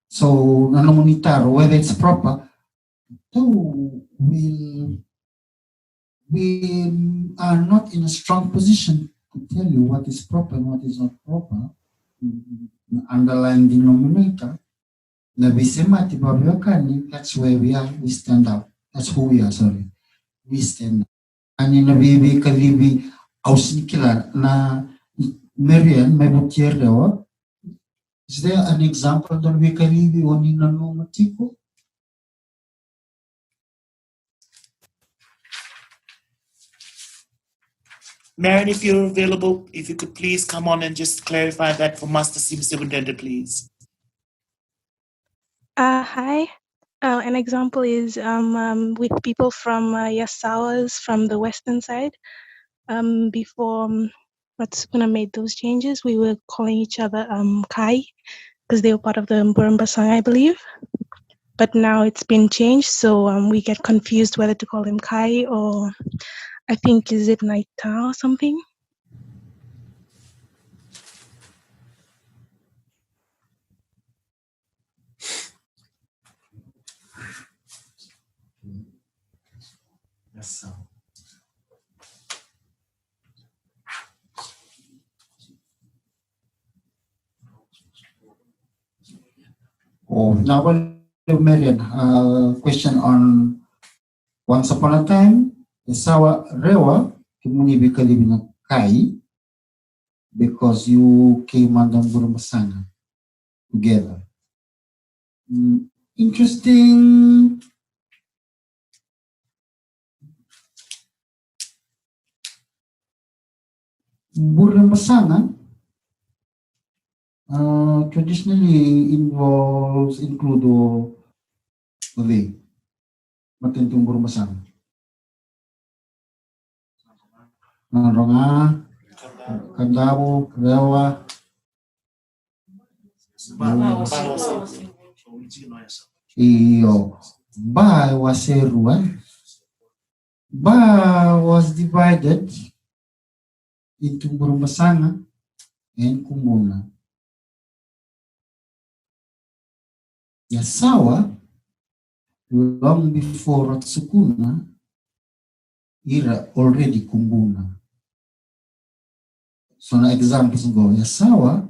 So nanomonitaro whether it's proper, so we are not in a strong position to tell you what is proper and what is not proper. Underlying denominator, that's where we are, we stand out. That's who we are, sorry. We stand out. And in a Veiwekani, Ausinikila, na Marian, Maivutiarewa, is there an example of Veiwekani on in a normatiko? Marion, if you're available, if you could please come on and just clarify that for Master Simsewundenda, please. Hi. An example is with people from Yasawas from the western side. Before Ratsukuna made those changes, we were calling each other Kai because they were part of the Mburumba song, I believe. But now it's been changed, so we get confused whether to call him Kai or I think is it Naita or something. Yes, Oh, now Marian, question on once upon a time, Sawa Rewa, Kimuni Bikalibina Kai, because you came under Burumasanga together. Interesting. Burumasanga traditionally include the matintong Burumasanga. Nanronga, Kandabo, Rewa, iyo Ba was Serua. Ba was divided into Burumasanga and Kumuna. Yasawa, long before Ratsukuna, era already Kumbuna. So na examples go, Yasawa,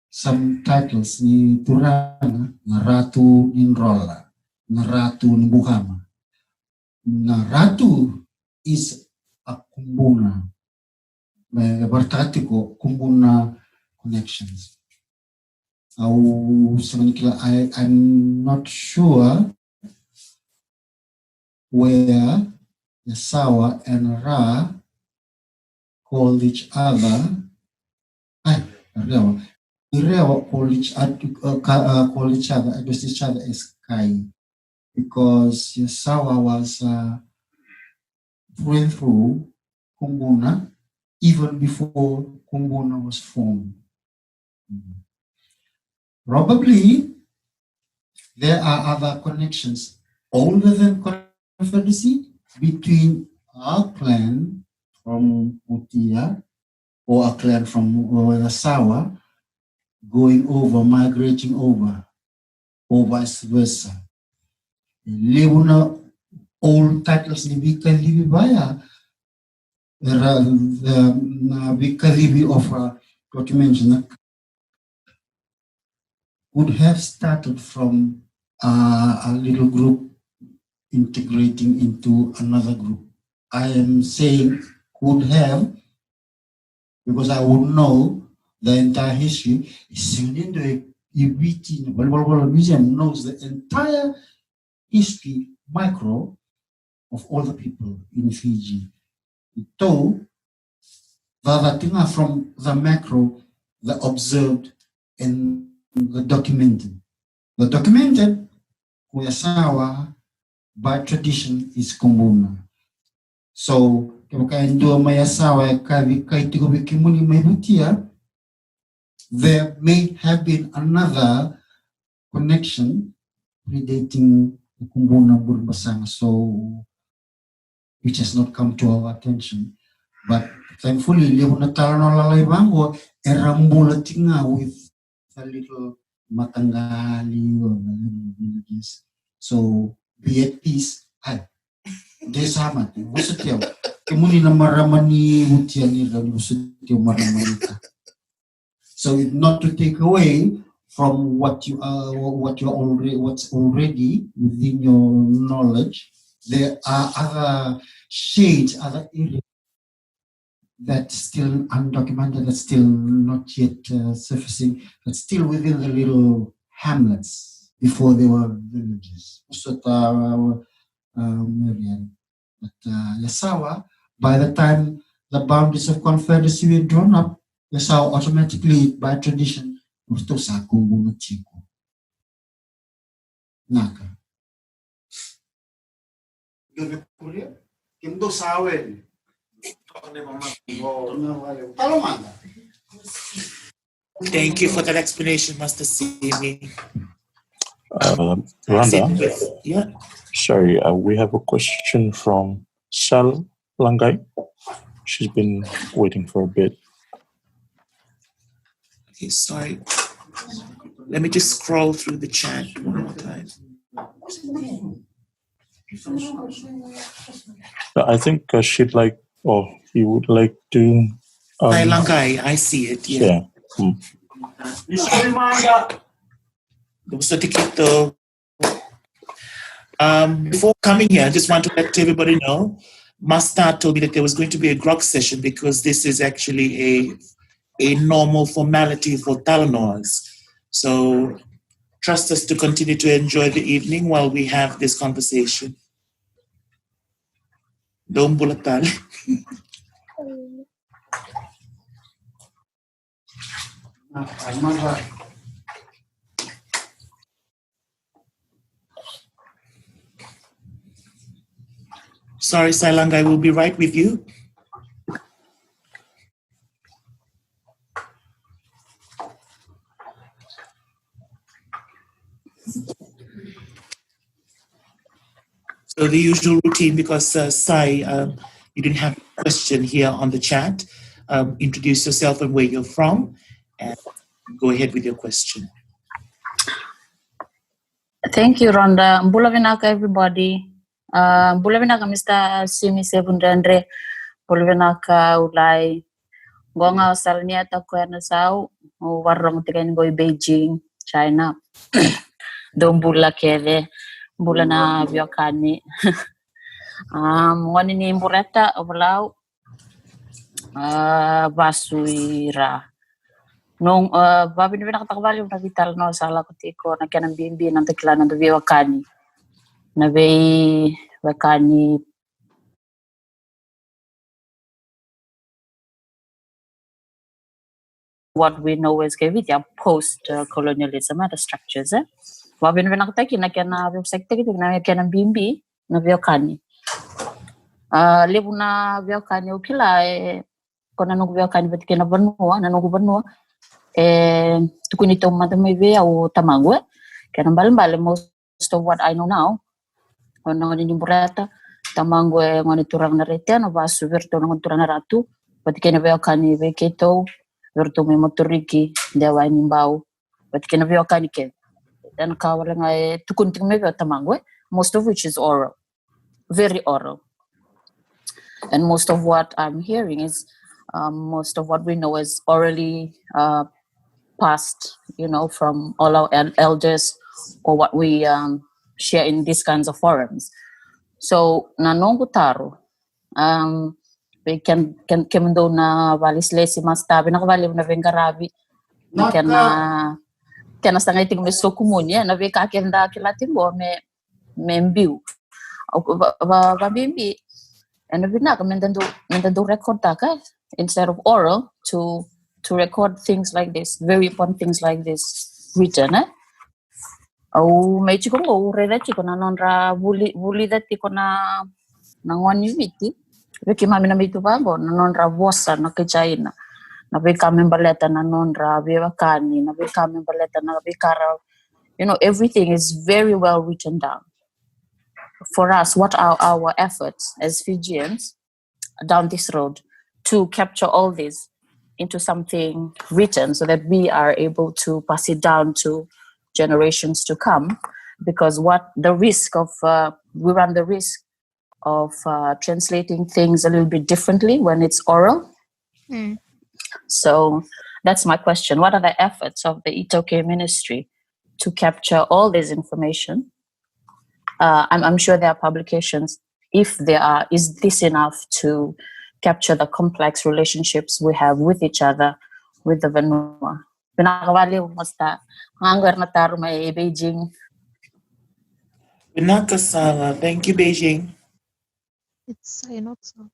some titles ni Turana, Naratu Ninrola, Naratu Nibuhama. Naratu is a Kumbuna. Bartatiko Kumbuna connections. I'm not sure where Yasawa and Ra called each other. Rewa call each other, address each other as Kai, because Yasawa was through Kumbuna even before Kumbuna was formed. Probably there are other connections older than Confederacy between our clan from Utia or a clan from Yasawa going over, migrating over, or vice versa. Leuna old titles ni Bikalibi Baya, the Bikalibi of what you mentioned would have started from a little group integrating into another group. I am saying could have because I would know the entire history. The museum knows the entire history, micro, of all the people in Fiji. Though the other thing are from the macro, the observed and the documented. The documented, Kuyasawa, by tradition, is Kumbuna. So, there may have been another connection predating Kumbuna Burbasang, so which has not come to our attention. But thankfully, Leonataranolalabango erambula tinga with a little Matangali or the little villages. So be at peace. Hi. Desamat. Busutyo. Kimuni na maramani mutiani rani busutyo maramanita. So not to take away from what you are, what's already within your knowledge. There are other shades, other areas that's still undocumented, that's still not yet surfacing, but still within the little hamlets before they were villages. But Yasawa, by the time the boundaries of Confederacy were drawn up, Yasawa automatically, by tradition, was to Sakumbu Chico. Naka. Thank you for that explanation, Master Simi. Randa, Yeah. sorry, we have a question from Sal Langai. She's been waiting for a bit. Okay, sorry. Let me just scroll through the chat one more time. I think she'd like, or he would like to. Langai, I see it. Yeah. Mm. Gusto tikito Before coming here, I just want to let everybody know, Master told me that there was going to be a grog session because this is actually a normal formality for Talanoas. So trust us to continue to enjoy the evening while we have this conversation. Don't bulatal. Sorry, Sailang, I will be right with you. So the usual routine, because Sai, you didn't have a question here on the chat. Introduce yourself and where you're from, and go ahead with your question. Thank you, Rhonda. Mbula vinaka, everybody. Mbula vinaka, Mr. Simi Sevundandre. Mbula vinaka, ulai. Gonga salnia ta kuena sau. Warong tiken go Beijing, China. Dombula keve. Mbula na Veiwekani. Ngoni ni mbureta ovalau. Basuira. Nung babi na nakatagabali na vital no sala kutiko na kanang bimbi ng tekla ng Veiwekani na Veiwekani what we know is kevitya post colonialism at structures babi na nakataki na kana sekte kiti na kanang bimbi na Veiwekani lebu na Veiwekani ukila kona nung Veiwekani batike na banua na nung banua tukunito matamay au tamago kaya bale most of what I know now ono ni burata tamango ngoni turang na rete no basu verto ngoni turang na ratu batike na Veiwekani veketo verto me motoriki dewa ni mbao batike na Veiwekani ke dan kawala nga tukunting me tamango most of which is oral, very oral, and most of what I'm hearing is most of what we know is orally passed, from all our elders or what we share in these kinds of forums. So, nanongo taro, we can kemendo na valis lesi mas tabi na kavali na vengarabi na kena sangay ting me sokumunya na veka kenda kilatimbo me mbiu va bimbi and vina mendando record taka instead of oral to record things like this, very important things like this written, au may chiko ngo ureda chiko na nonra buli dati ko na ngoni viti veki mami na mitu bango na nonra vosa na China na veka membaleta na nonra Veiwekani na veka membaleta na vekara, everything is very well written down. For us, what are our efforts as Fijians down this road to capture all this into something written so that we are able to pass it down to generations to come, because we run the risk of translating things a little bit differently when it's oral. So that's my question. What are the efforts of the Itoke ministry to capture all this information? I'm sure there are publications. If there are, is this enough to capture the complex relationships we have with each other, with the Vanua? Pinakawali umusta hangar na taro may Beijing. Pinakasala. Thank you, Beijing. It's not so.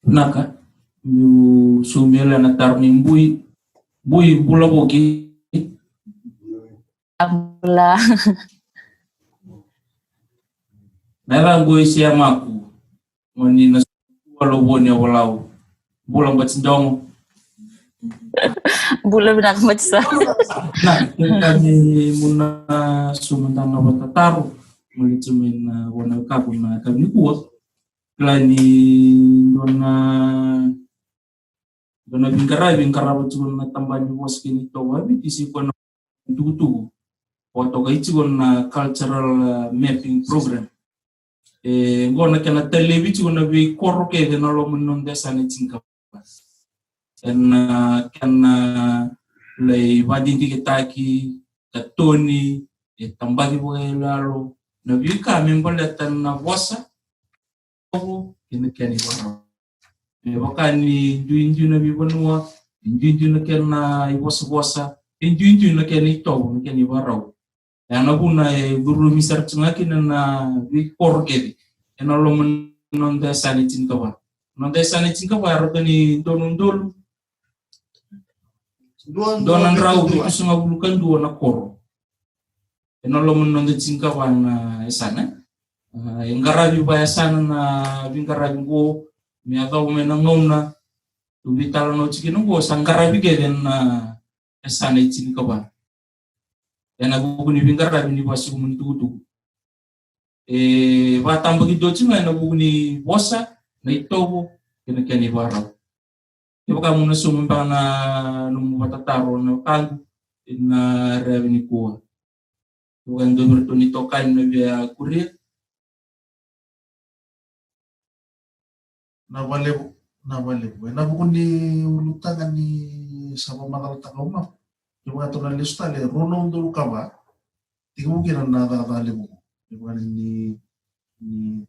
Naka you sumela na taro ni bui bula boki Abla. Nala bui siya maku ngoni na walo boni walau bulang batindong Bula binak matsa. na kani muna sumantana watataru mulitumin wana kapu na kami kuwa klani dona bingkara batu na tambani was kini to wabi tisi ko na tutu foto gaichi na cultural mapping program gona kana television na bi korke de na lo mun desa ni tinka Kan lay wadindi kitaki katoni tambagi lalo na vika membolatan na wasa kini wara wakani juinju na bibanua juinju na kena iwasa juinju na kena ito keni warau yana buna guru misar tsangaki na vikor kedi enalo menonda sanitin kawan nonda sanitin kawan rotani donundolu donan rau itu sunga bulukan dua na koro enalo menonda kawan esana yang garabi bayasana na bingarabi go mi atau menangona tu bitala no cikino go sanggarabi keden na esana itin kawan yana buguni bingarabi ni basu mentutu batang begitu cuma yana buguni bosa na itobo kena barau ibu kamu nasu membana numu batataro na kagu na revi ni kuwa bukan do bertuni tokai na biya kurir na wale na buguni ulutangan ni sama matal takoma ibu ato na lista le rono ndulu kaba tingu kira na da lebu ibu ni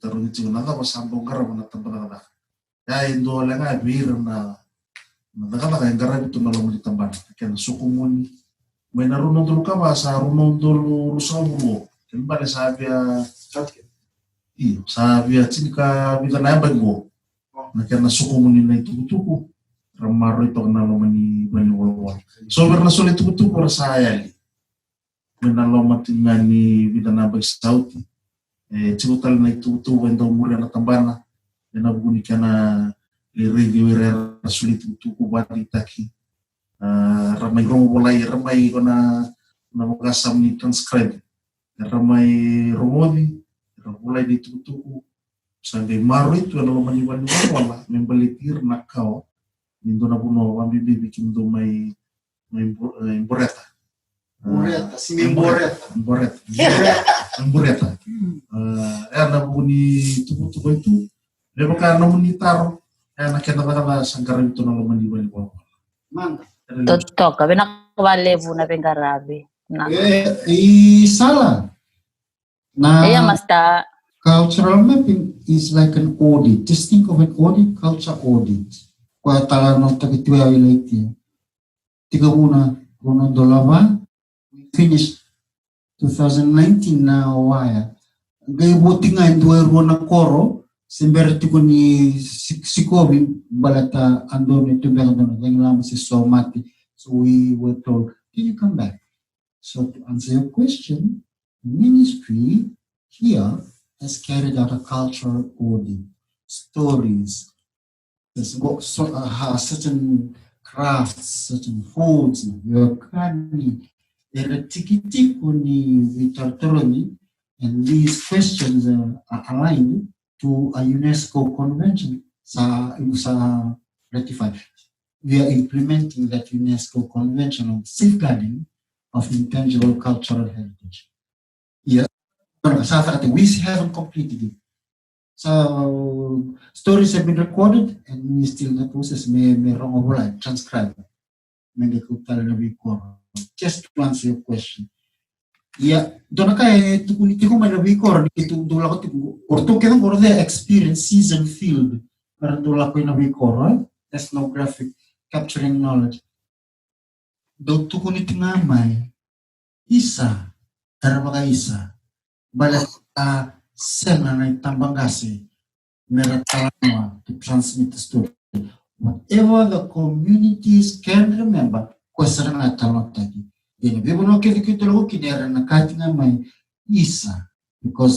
tarungi tingu na kaba sambong kara na tambana ya indo lenga bir na nakala kaya ngara itu malam di tamban kaya sukumuni may naruno dulu ka ba sa runo dulu sa buro kan ba sa abia ka bita na bago na kaya sukumuni na itutuko ramaro ito na lomani bani wala so berna sole itutuko sa ayali may nalomatin nga ni bita na bag sauti cibutal na itutuko endo muri na tambana na buguni kana radio sulit untuk bati taki ramai romo bolai ramai kona na makasam ni transcribe ramai romodi bolai ditutuku sampai maru itu adalah mani wala membelitir nakau indo na buno wambi bikin do mai boreta boreta na buguni tuku itu dia bukan nomunitar na kena sangkar itu na mani wala Toto, kabe nakawalebu na pengarabi. Salah. Iya, Masta. Cultural mapping is like an audit. Just think of an audit, culture audit. Kaya tala no takitwa ilaitia. Tiga una dolava. We finished 2019 na waya. Gaya buti nga indua na koro. Semberti ko ni sikobi balata andon ito berdon yang lama si somati. So we were told, can you come back? So to answer your question, ministry here has carried out a cultural audit, stories, certain crafts, certain foods, Veiwekani, eretikitiko ni vitartoloni, and these questions are aligned to a UNESCO convention sa ratified. We are implementing that UNESCO convention on safeguarding of intangible cultural heritage. Yes, we haven't completed it. So stories have been recorded and we still in the process may transcribe. Just to answer your question. Yeah, don't kaya tukuni tiko may nabikor itu dula ko tiko orto kaya ngoro the experience season field para dula ko nabikor ethnographic capturing knowledge do tukuni tingamay isa arabaka isa balat sena na tambangasi meratalawa to transmit the story whatever the communities can remember kwesara na talot tadi. Because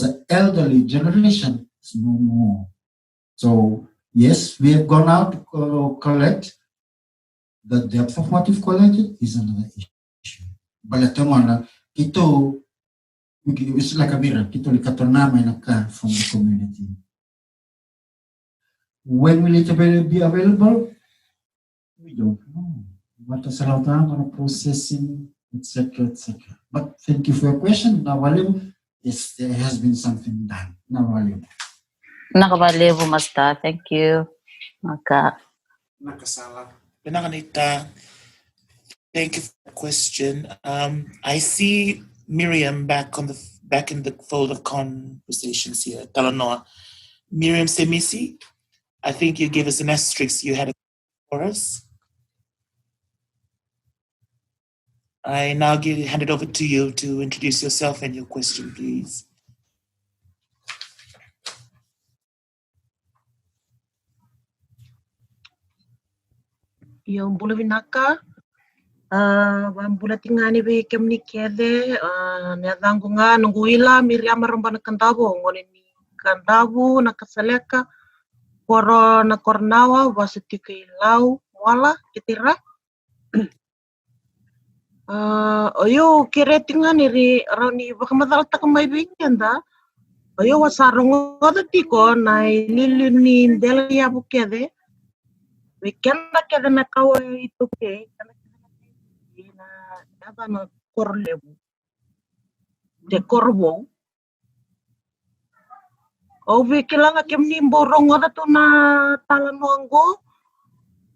the elderly generation is no more. So yes, we have gone out to collect. The depth of what we've collected is another issue. Balatamana, it's like a mirror. From the community. When will it be available? We don't know. What is allowed on processing, etc., etc. But thank you for your question. Nawalebu, yes, there has been something done. Nawalebu. Nakawalebu, Masta. Thank you. Maka. nakasala. Benanganita, thank you for the question. I see Miriam back in the fold of conversations here. Talanoa. Miriam Semisi, I think you gave us an asterisk. You had a for us. I now hand it over to you to introduce yourself and your question, please. Yung bula vinaka, wan bula tingani be kemni kede, nedangu nga nungu ila Miriam maramba na kandabo, ngone ni kandabu na kasaleka, koro na kornawa, wasitika ilau, wala, kitira. Oyo kire tingani ri rauni bakamadal takamay bingenda, oyo wasarungo da tiko na ililuni ndela ya bukede, Wikenda kede na kawa ito ke, na yaba na korlebu, de korbo. O wikilanga kem nimbo rongo da to na talanongo,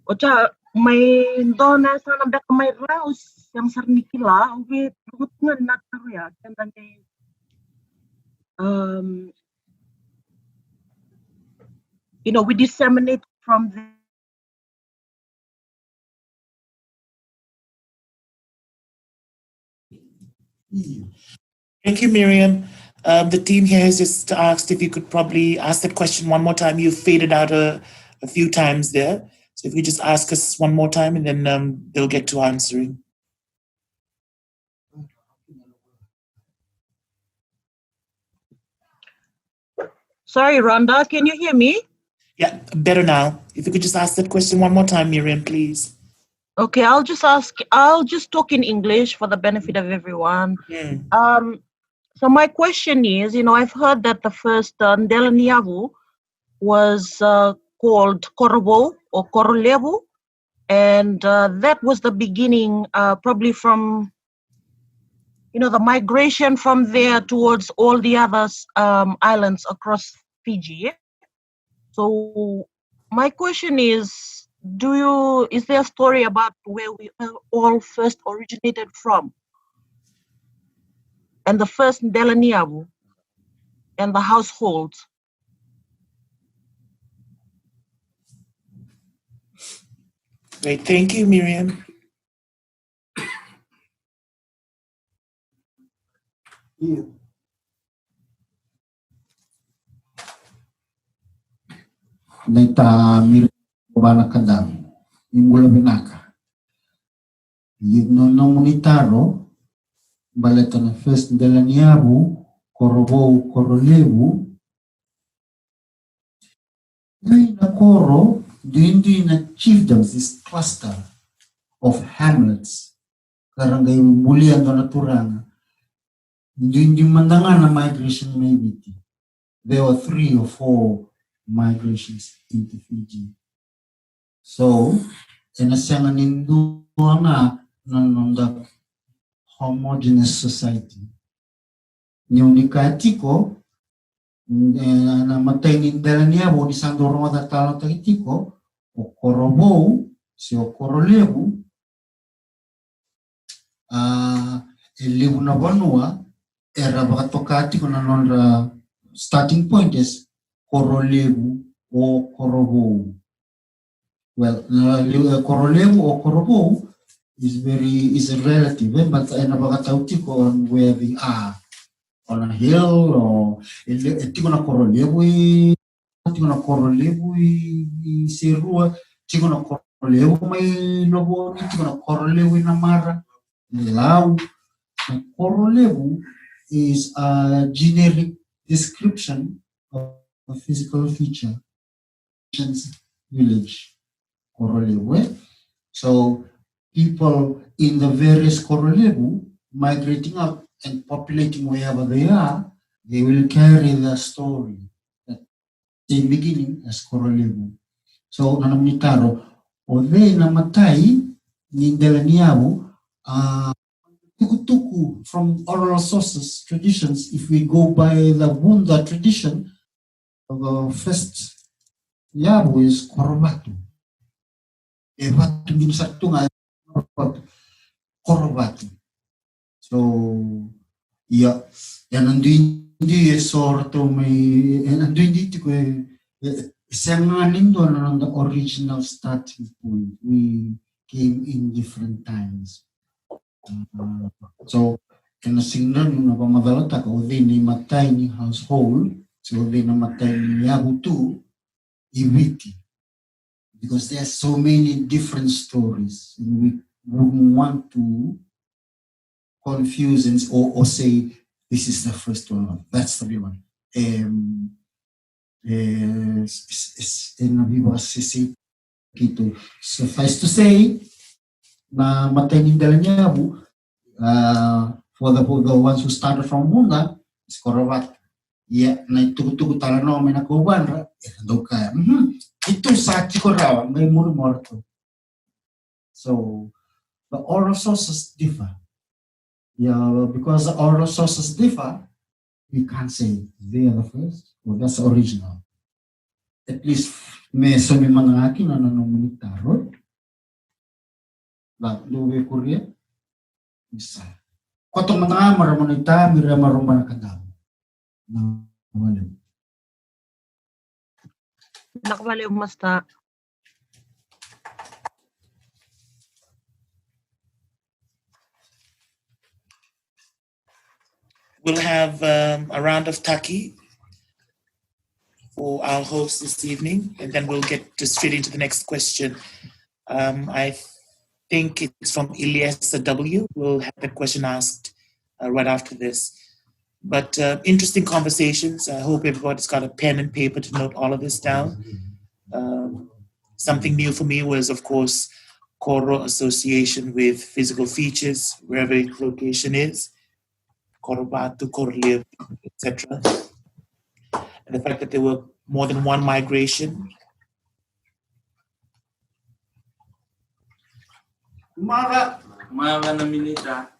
ocha may dona sana beka may raus yang sarnikila, o wikut nga nataruya, kenda ni we disseminate from the Thank you, Miriam. The team here has just asked if you could probably ask that question one more time. You faded out a few times there. So if you just ask us one more time and then they'll get to answering. Sorry, Rhonda, can you hear me? Yeah, better now. If you could just ask that question one more time, Miriam, please. Okay, I'll just talk in English for the benefit of everyone. So my question is, I've heard that the first Ndela Nyavu was called Korobo or Korolebu, and that was the beginning, probably from, the migration from there towards all the other islands across Fiji. So my question is, is there a story about where we all first originated from? And the first Ndela Nyavu and the households? Great, thank you, Miriam. Neta Miriam bana kadang imula binaka. No munitaro baleta na first Ndela Nyavu Korobo Korolebu na Koro during na chiefdoms, this cluster of hamlets karangay bulian do naturanga during mandangana migration maybe there were 3 or 4 migrations into Fiji. So enasanga nindu na the homogeneous society Nyunikatiko na matay ni Ndela Nyavu ni Sandoro matatalo tagitiko o Korobou si o Korolebu elibu na banua era bakatokati ko na nonra starting point is Korolebu o Korobou. Well, Korolebu o Korobou is a relative, but na bakatautiko on where they are. On a hill or tico na Korolebu i Serua, tico na Korolebu may lobo, tico na Korolebu Namara, Lau. Korolebu is a generic description of a physical feature. Village, Korolebu. So people in the various Korolebu migrating out and populating wherever they are, they will carry the story that same beginning as Korolebu. So nanamnitaro, ode namatay ni Ndela Nyavu, tuku from oral sources, traditions. If we go by the Bunda tradition, the first Nyavu is Korobatu. watu ngin satu nga korobatu. So ya nanduindi sorto may nanduindi tiko Sengaling doon on the original starting point. We came in different times. So, kinasingnan na pamadalata ka, within a matay household, so within a matay ni Yahutu, Iwiti. Because there are so many different stories. And we wouldn't want to confuse or say, this is the first one. That's the one. Suffice to say, na matay nindala niya for the ones who started from Munda, is Koravat. Yeah, na itutugo talano may nakuban, daw kaya. Ito sa Chikorawa, may murmurto. So, the oral sources differ. Yeah, because the oral sources differ, we can't say they are the first or that's the original. At least may sumi mga akin na nanong tarot. Like Luwe Korea. Isa. Kotong mga maramonita, mira marumban kadam. Nakawali. Nakawali umasta. We'll have a round of taki for our host this evening, and then we'll get straight into the next question. I think it's from Ilyasa W. We'll have that question asked right after this. But interesting conversations. I hope everybody's got a pen and paper to note all of this down. Something new for me was, of course, Koro association with physical features, wherever its location is, Korobatu, Korliv, etc. And the fact that there were more than one migration. Mara na minita.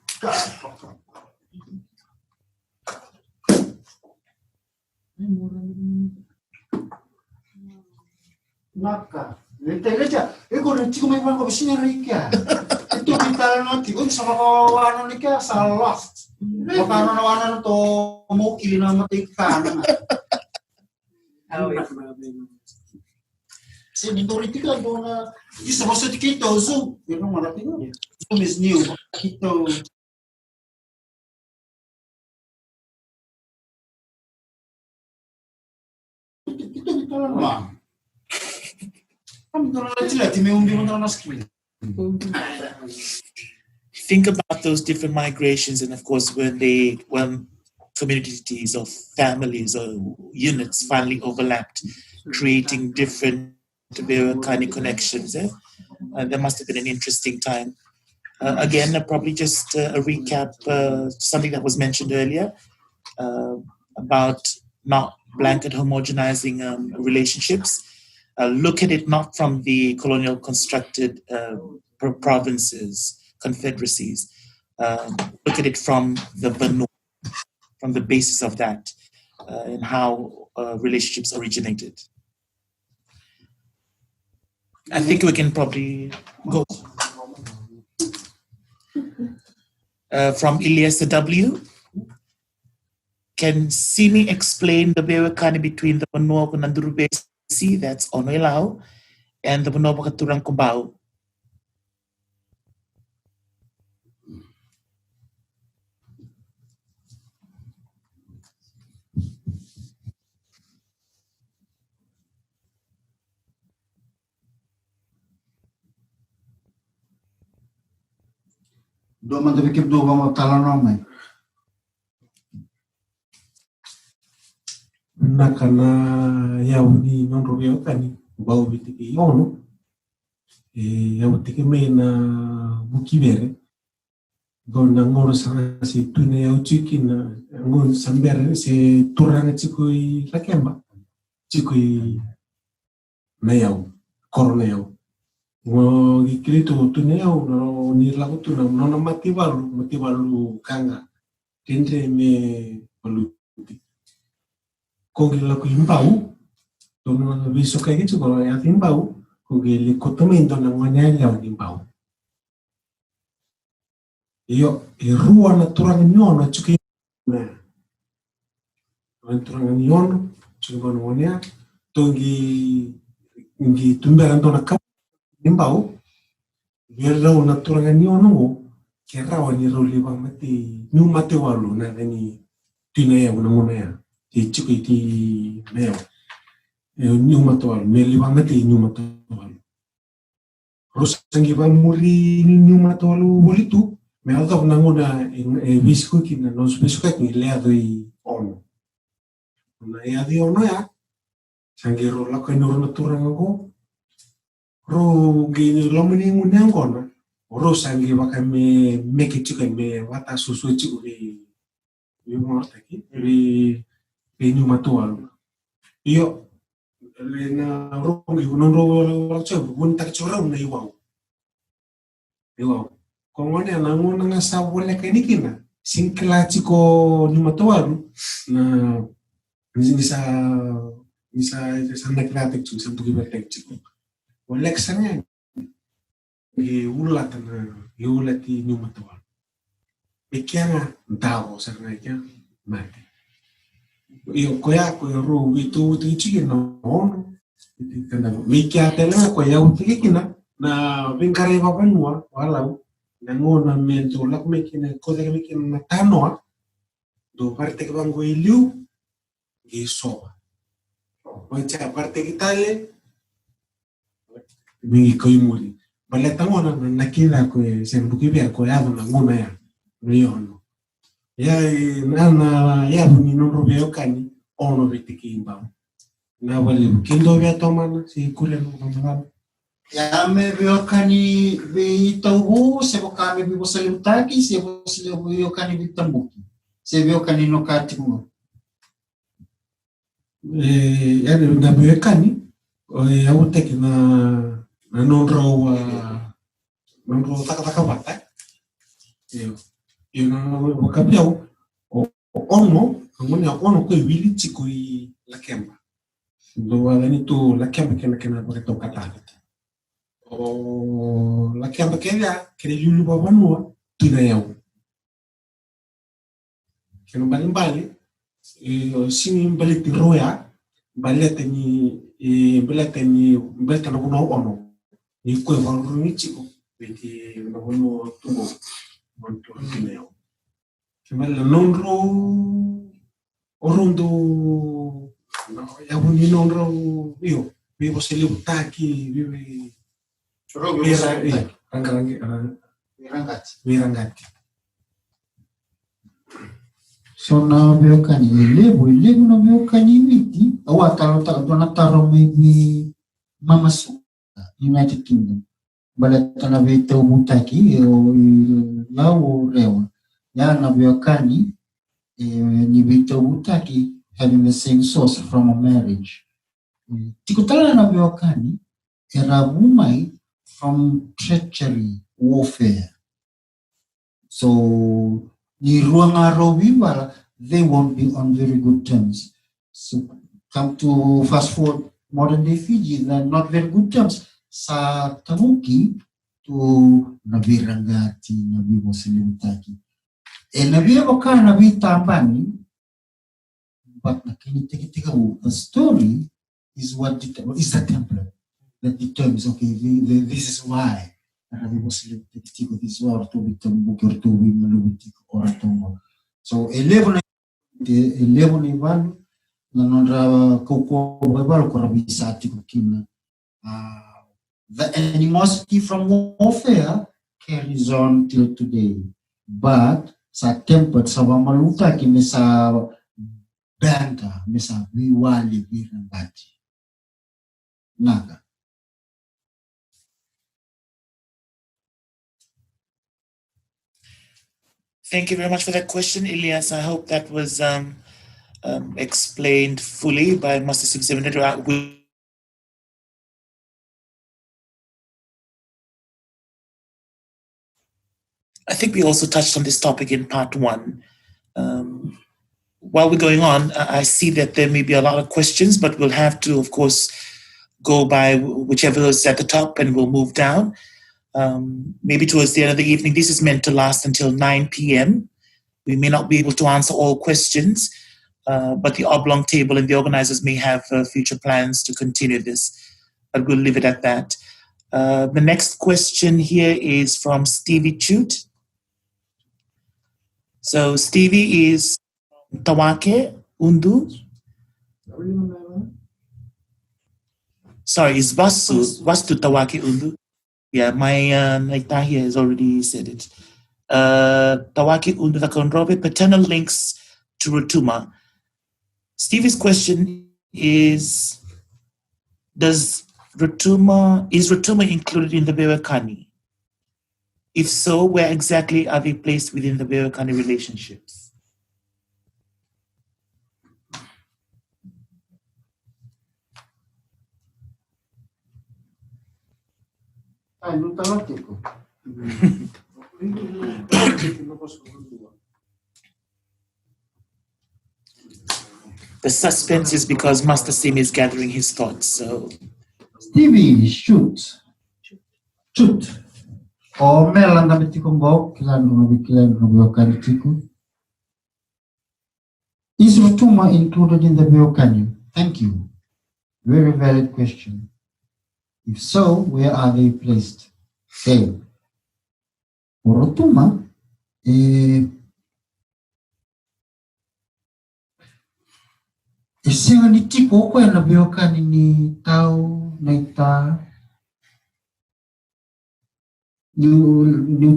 Naka. Leja, ego chico may mga kabisinya rika. Ito kita nanti, sama kawan nika sa lost. Baka na to mukili na matika na. Senioritika do na isa mo sa tikito Zoom. Pero malaki no. Zoom is new. Kito. Kito lang. Think about those different migrations, and of course, when communities or families or units finally overlapped, creating different Veiwekani connections. There must have been an interesting time. Again, probably just a recap, something that was mentioned earlier about not blanket homogenizing relationships. Look at it not from the colonial constructed provinces, confederacies. Look at it from the Banu, from the basis of that, and how relationships originated. I think we can probably go. From Ilyasa W. Can Simi explain the Veiwekani between the Bonobo Nandurubesi, that's Onoilao, and the Bonobo Katurang Kumbao? Do man deve keep do vamos tala nome. Nakana yauni non robio kani bau bitiki yono yautiki me na bukibere gonna ngoro sana si tune yauchiki na ngon sambere se turanga chikoi lakemba chikoi na yau korona yau ngo gikilito tune yau no ni lagu tuna no matibalu kanga tendre me balu kung la ko imbau, doon na viso kay gitu kalau yang imbau, Kugili kutumindo na ngwanele wa nimbao. Iyo irua na turang nyono chuki na. Turang nyono chuki bono ngwanea. Ngi tumbera ndo na kap nimbao. Ngerau na turang nyono mo. Kerawa ni roli bang mati. Nyumate walu na ni tinaya una ngwanea. Ti chuki ti meo. Nyumate walu. Meli bang mati nyumate walu. Rosangi bang muri nyumate walu bolitu. Me alta una ngona visco que non spesco che le adoi ono. Na e adi ono ya. Sangi ro la ko no natura ngo. Ro gi lo meni ngune ngona. Ro sangi baka me make it me wata susu chiku vi morta ki vi nyumatual. Io le na ro gi non ro che bun tak chora una iwau. Iwau. Kongone anango nga sa wala kay nikina sing klasiko ni matuwaru na nisa naklatik chu sa tugi bertek chu walaksanya ulat na ulati ni matuwaru ikyanga ndawo sa nga mate iyo koya ko ro witu tichi no ono kana mikya tela ko ya utikina na vingare babanwa wala nangona mento lak mekina kode mekina na tanoa do parte ke bango iliu gi soba wacha parte kitale mi ko imuri bale tangona na kila ko se buki be ko ya na ngona ya riyono ya na ya ni no robeo kani ono bitiki imba na wale kindo ya tomana si kule no tomana Ya me Veiwekani vi tauhu se boka me vi bosalutaki se Veiwekani vi tambuki se Veiwekani no katimu ya na Veiwekani ya uteki na nonro taka bata yo no wakapia ono ngoni ono ko wili chiko I la kemba do wala ni tu la kemba kena ko to kata o la kemba kaya kere yulu babanua tunayao keno bali sini bali tiroya balete ni balete no ono ni ko walu ni chiko beti no ono tubo monto tunayao kemala nonro orondo ya buni nonro io vivo se le utaki vive Virangati. so na Veiwekani elevo na Veiwekani miti awa taro maybe mamasu United Kingdom baleta na vita umutaki lao rewa ya na Veiwekani ni vita umutaki having the same source from a marriage tikutala na Veiwekani era umai from treachery, warfare. So, the Ruangaro Vivala, they won't be on very good terms. So, come to fast forward modern day Fiji, they're not very good terms. Sa Tamuki to Navirangati, Navivosilutaki. And Naviavoka Navitambani, but the story is what is the template that determines, okay, this is why this or to be book or to be or to so 11 ivan nanondra koko babal ko rabisati ko kina the animosity from warfare carries on till today but sa tempered sa maluta ki sa banta sa viwali virangati naga. Thank you very much for that question, Elias. I hope that was explained fully by Master 678. I think we also touched on this topic in part 1. While we're going on, I see that there may be a lot of questions, but we'll have to, of course, go by whichever is at the top and we'll move down. Maybe towards the end of the evening. This is meant to last until 9 p.m. We may not be able to answer all questions, but the Oblong table and the organizers may have future plans to continue this. But we'll leave it at that. The next question here is from Stevie Chute. So Stevie is Tawake Undu. Sorry, it's Vastu Tawake Undu. Yeah, my Naita here has already said it. Tawake Undu Takonrobe, paternal links to Rotuma. Stevie's question is Rotuma included in the Veiwekani? If so, where exactly are they placed within the Veiwekani relationships? The suspense is because Master Sim is gathering his thoughts. So Stevie, shoot. O melanda bitikombo kilano tiku. Is Rotuma included in the Veiwekani? Thank you. Very valid question. If so, where are they placed? Okay. Rotuma, isenga ni tipo ko na Veiwekani ni tau naita ni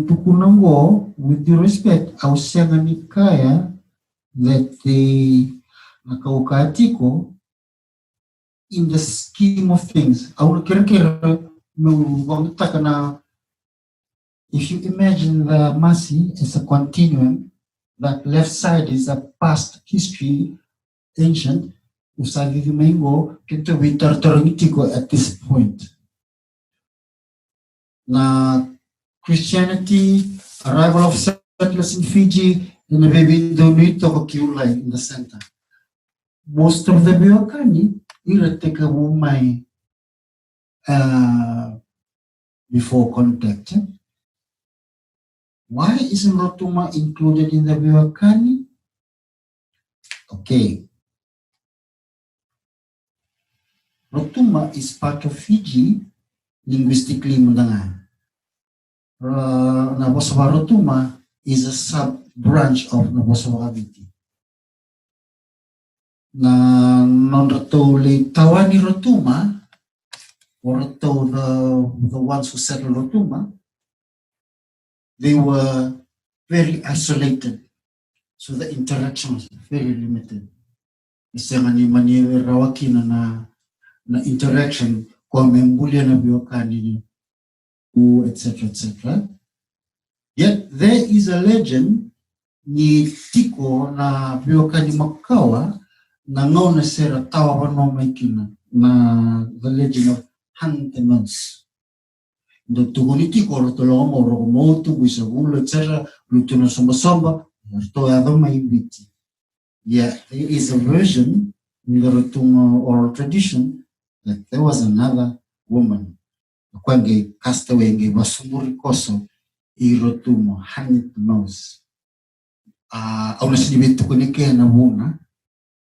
tukunango with due respect au senga ni kaya that the nakaukatiko in the scheme of things. If you imagine the Masi as a continuum, that left side is a past history, ancient, at this point. Now, Christianity, arrival of settlers in Fiji, and the baby in the center. Most of the Veiwekani, take a woman before contact. Why isn't Rotuma included in the Veiwekani? Okay. Rotuma is part of Fiji linguistically. Nabosawa Rotuma is a sub-branch of Nabosawa Gaviti. Na non-rato le Tawani Rotuma, or the ones who settled Rotuma, they were very isolated. So the interaction was very limited. Mani rawaki na interaction kwa membulia na Veiwekani, etc. Yet there is a legend ni tiko na Veiwekani Makawa na ngona sera tawa wano maikina na the legend of Hantemans. The tuguniti ko rotolomo romotu buisagula etc. Lutuna somba toyado maibiti. Yeah, there is a version in the Rotuma oral tradition that there was another woman. Kwange castaway nge basumuri koso I Rotuma Hantemans. Auna sinibitu kunike na wuna.